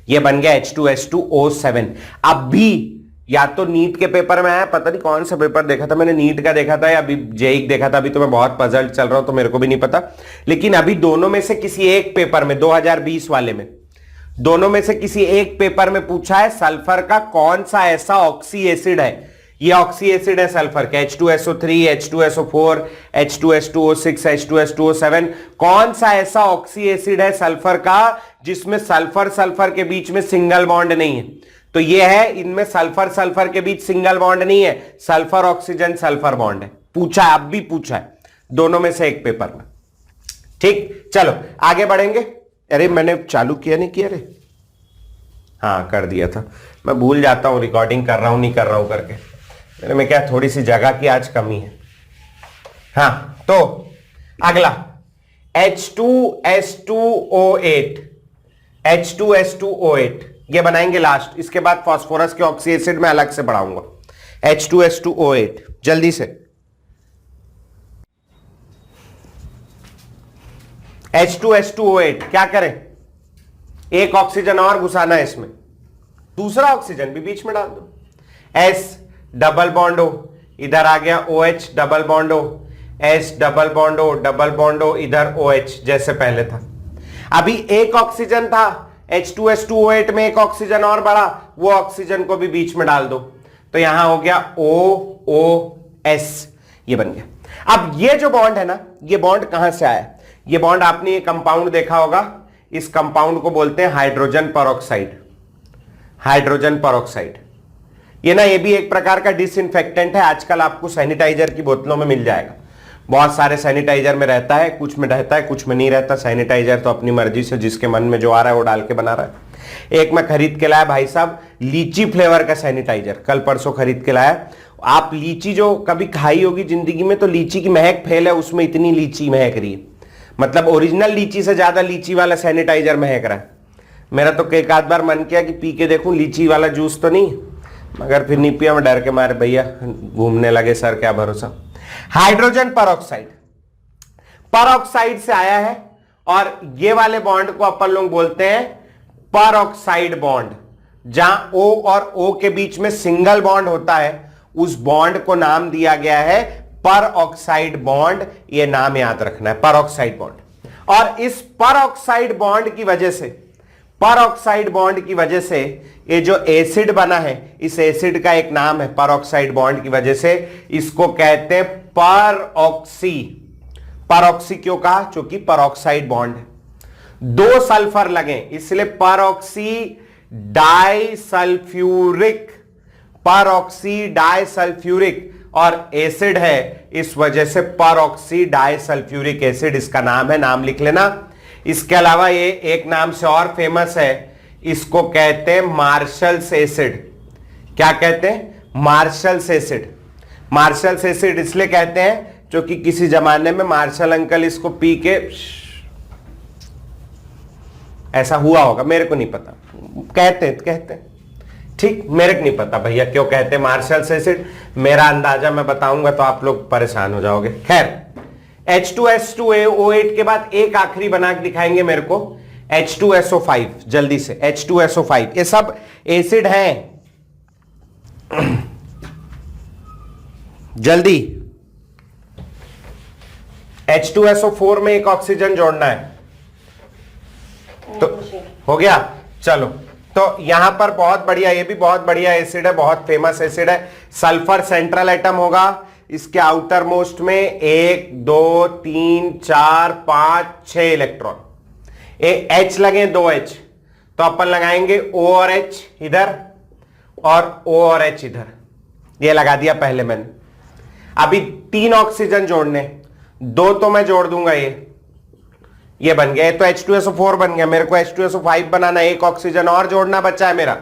ये बन गया H2S2O7। अब भी या तो नीट के पेपर में आया, पता नहीं कौन सा पेपर देखा था मैंने, नीट का देखा था या अभी जेईई देखा था, अभी तो मैं बहुत पजल चल रहा हूं तो मेरे को भी नहीं पता, लेकिन अभी दोनों में से किसी एक पेपर में 2020 वाले में दोनों में से किसी एक पेपर में पूछा है सल्फर का कौन सा ऐसा ऑक्सी एसिड है, ये ऑक्सी एसिड है सल्फर के, H2SO3, H2SO4, H2S2O6, H2S2O7, कौन सा ऐसा ऑक्सी एसिड है सल्फर का जिसमें सल्फर सल्फर के बीच में सिंगल बॉन्ड नहीं है? तो ये है, इनमें सल्फर सल्फर के बीच सिंगल बॉन्ड नहीं है, सल्फर ऑक्सीजन सल्फर बॉन्ड है। पूछा है, अब भी पूछा है दोनों में से एक पेपर में। ठीक, चलो आगे बढ़ेंगे। अरे मैंने चालू किया नहीं किया रे, हाँ कर दिया था, मैं भूल जाता हूं रिकॉर्डिंग कर रहा हूं नहीं कर रहा हूं करके, मेरे में क्या थोड़ी सी जगह की आज कमी है। हाँ तो अगला H2S2O8, H2S2O8 ये बनाएंगे लास्ट, इसके बाद फास्फोरस के ऑक्सी एसिड में अलग से बढ़ाऊंगा। H2S2O8 जल्दी से, H2S2O8 क्या करें, एक ऑक्सीजन और घुसाना है इसमें, दूसरा ऑक्सीजन भी बीच में डाल दो, S डबल बॉन्ड O, इधर आ गया OH double bond O, S double bond O double bond O, इधर OH जैसे पहले था। अभी एक ऑक्सीजन था H2S2O8 में, एक ऑक्सीजन और बढ़ा, वो ऑक्सीजन को भी बीच में डाल दो, तो यहां हो गया OOS, ये बन गया। अब ये जो बॉन्ड है ना, ये बॉन्ड कहां से आया? ये बॉन्ड आपने ये कंपाउंड देखा होगा, इस कंपाउंड को बोलते हैं हाइड्रोजन परऑक्साइड। हाइड्रोजन परऑक्साइड ये ना, ये भी एक प्रकार का डिसइंफेक्टेंट है, आजकल आपको सैनिटाइजर की बोतलों में मिल जाएगा, बहुत सारे सैनिटाइजर में रहता है, कुछ में रहता है कुछ में नहीं रहता। सैनिटाइजर तो अपनी मर्जी से जिसके मन में जो आ रहा है वो डाल के बना रहा है। एक मैं खरीद के लाया भाई साहब, लीची फ्लेवर का सैनिटाइजर, कल परसों खरीद के लाया। आप लीची जो कभी खाई होगी जिंदगी में, तो लीची की महक फैल है, उसमें इतनी लीची महक रही है, मतलब ओरिजिनल लीची से ज्यादा लीची वाला सैनिटाइजर महक रहा है। मेरा तो एक आध बार मन किया कि पी के देखूं लीची वाला जूस तो नहीं, मगर फिर नहीं पिया, मैं डर के मारे, भैया घूमने लगे सर क्या भरोसा। हाइड्रोजन परऑक्साइड, परऑक्साइड से आया है, और ये वाले बॉन्ड को अपन लोग बोलते हैं परऑक्साइड बॉन्ड। जहां O और O के बीच में सिंगल बॉन्ड होता है, उस बॉन्ड को नाम दिया गया है परऑक्साइड बॉन्ड, ये नाम याद रखना है, परऑक्साइड बॉन्ड। और इस परऑक्साइड बॉन्ड की वजह से, परऑक्साइड बॉन्ड की वजह से ये जो एसिड बना है, इस एसिड का एक नाम है परऑक्साइड बॉन्ड की वजह से, इसको कहते हैं परऑक्सी। परऑक्सी क्यों कहा? क्योंकि परऑक्साइड बॉन्ड है, दो सल्फर लगे इसलिए परऑक्सी डाइसल्फ्यूरिक, परऑक्सी डाइसल्फ्यूरिक, और एसिड है इस वजह से परऑक्सी डाइसल्फ्यूरिक एसिड इसका नाम है, नाम लिख लेना। इसके अलावा ये एक नाम से और फेमस है, इसको कहते हैं मार्शल्स एसिड। क्या कहते हैं? Marshals acid. मार्शल्स एसिड इसलिए कहते हैं क्योंकि किसी जमाने में मार्शल अंकल इसको पी के ऐसा हुआ होगा, मेरे को नहीं पता, कहते हैं ठीक, मेरे को नहीं पता भैया क्यों कहते हैं मार्शल्स एसिड, मेरा अंदाजा मैं बताऊंगा तो आप लोग परेशान हो जाओगे। खैर H2S2O8 के बाद एक आखिरी बना के दिखाएंगे मेरे को, H2SO5, जल्दी से H2SO5, ये सब एसिड हैं, जल्दी। H2SO4 में एक ऑक्सीजन जोड़ना है, तो हो गया। चलो, तो यहां पर बहुत बढ़िया, ये भी बहुत बढ़िया एसिड है, बहुत फेमस एसिड है। सल्फर सेंट्रल एटम होगा, इसके आउटर मोस्ट में 1 2 3 4 5 6 इलेक्ट्रॉन, H लगे 2 H, तो अपन लगाएंगे O और H इधर और O और H इधर, ये लगा दिया पहले मैंने। अभी 3 ऑक्सीजन जोड़ने, 2 तो मैं जोड़ दूंगा, ये बन गया, तो H2SO4 बन गया। मेरे को H2SO5 बनाना, एक ऑक्सीजन और जोड़ना बचा है मेरा,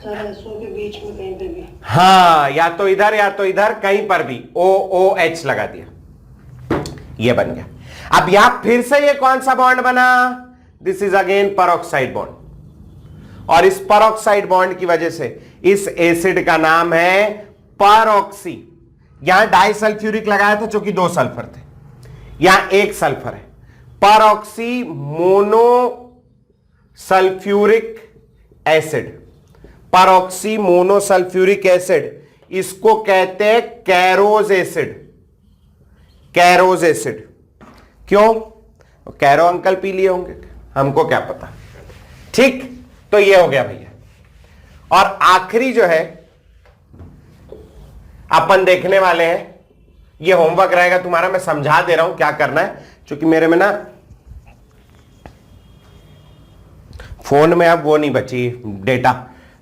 के बीच में कहीं पे भी, हाँ, या तो इधर कहीं पर भी OOH लगा दिया, ये बन गया। अब यहां फिर से ये कौन सा बॉन्ड बना? This is again peroxide bond, और इस परऑक्साइड बॉन्ड की वजह से इस एसिड का नाम है परऑक्सी। यहां डाइसल्फ्यूरिक लगाया था क्योंकि 2 सल्फर थे, यहां 1 सल्फर है, peroxy mono sulphuric acid, peroxy monosulphuric acid, इसको कहते हैं कैरोज एसिड। कैरोज एसिड क्यों? कैरो अंकल पी लिए होंगे, हमको क्या पता। ठीक, तो ये हो गया भैया। और आखिरी जो है अपन देखने वाले हैं, ये होमवर्क रहेगा तुम्हारा, मैं समझा दे रहा हूं क्या करना है, क्योंकि मेरे में ना फोन में अब वो नहीं बची डेटा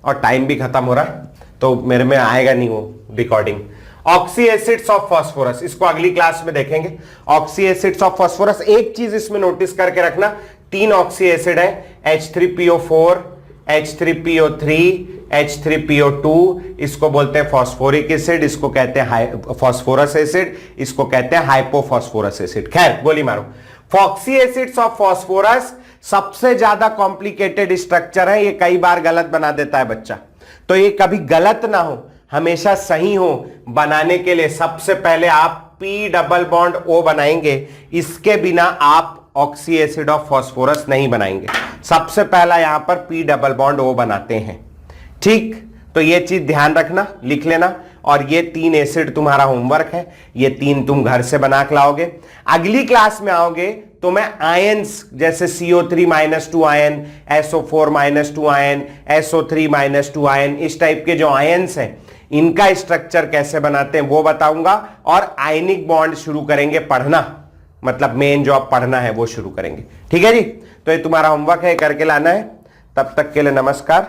और टाइम भी खत्म हो रहा है, तो मेरे में आएगा नहीं वो recording. Oxy acids of phosphorus, इसको अगली क्लास में देखेंगे। ऑक्सी एसिड्स ऑफ फास्फोरस, एक चीज इसमें नोटिस करके रखना, 3 ऑक्सी एसिड है, H3PO4, H3PO3, H3PO2, इसको बोलते हैं फास्फोरिक एसिड, इसको कहते हैं फास्फोरस एसिड, इसको कहते हैं हाइपोफॉस्फोरस एसिड। खैर गोली मारो। फॉक्सी एसिड्स ऑफ फास्फोरस सबसे ज्यादा कॉम्प्लिकेटेड स्ट्रक्चर है, ये कई बार गलत बना देता है बच्चा, तो ये कभी गलत ना हो, हमेशा सही हो बनाने के लिए सबसे पहले आप P डबल बॉन्ड O बनाएंगे, इसके बिना आप ऑक्सी एसिड ऑफ फास्फोरस नहीं बनाएंगे। सबसे पहला यहां पर P डबल बॉन्ड O बनाते हैं। ठीक, तो ये चीज ध्यान रखना, लिख लेना। और ये 3 एसिड तुम्हारा होमवर्क है, ये 3 तुम घर से बना के लाओगे। अगली क्लास में आओगे तो मैं आयंस जैसे CO3-2 ion, SO4-2 ion, SO3-2 ion, इस टाइप के जो आयंस हैं इनका स्ट्रक्चर कैसे बनाते हैं वो बताऊंगा। और आयनिक बॉन्ड शुरू करेंगे पढ़ना, मतलब मेन जो आप पढ़ना है वो शुरू करेंगे। ठीक है जी, तो ये तुम्हारा होमवर्क है, करके लाना है। तब तक के लिए नमस्कार।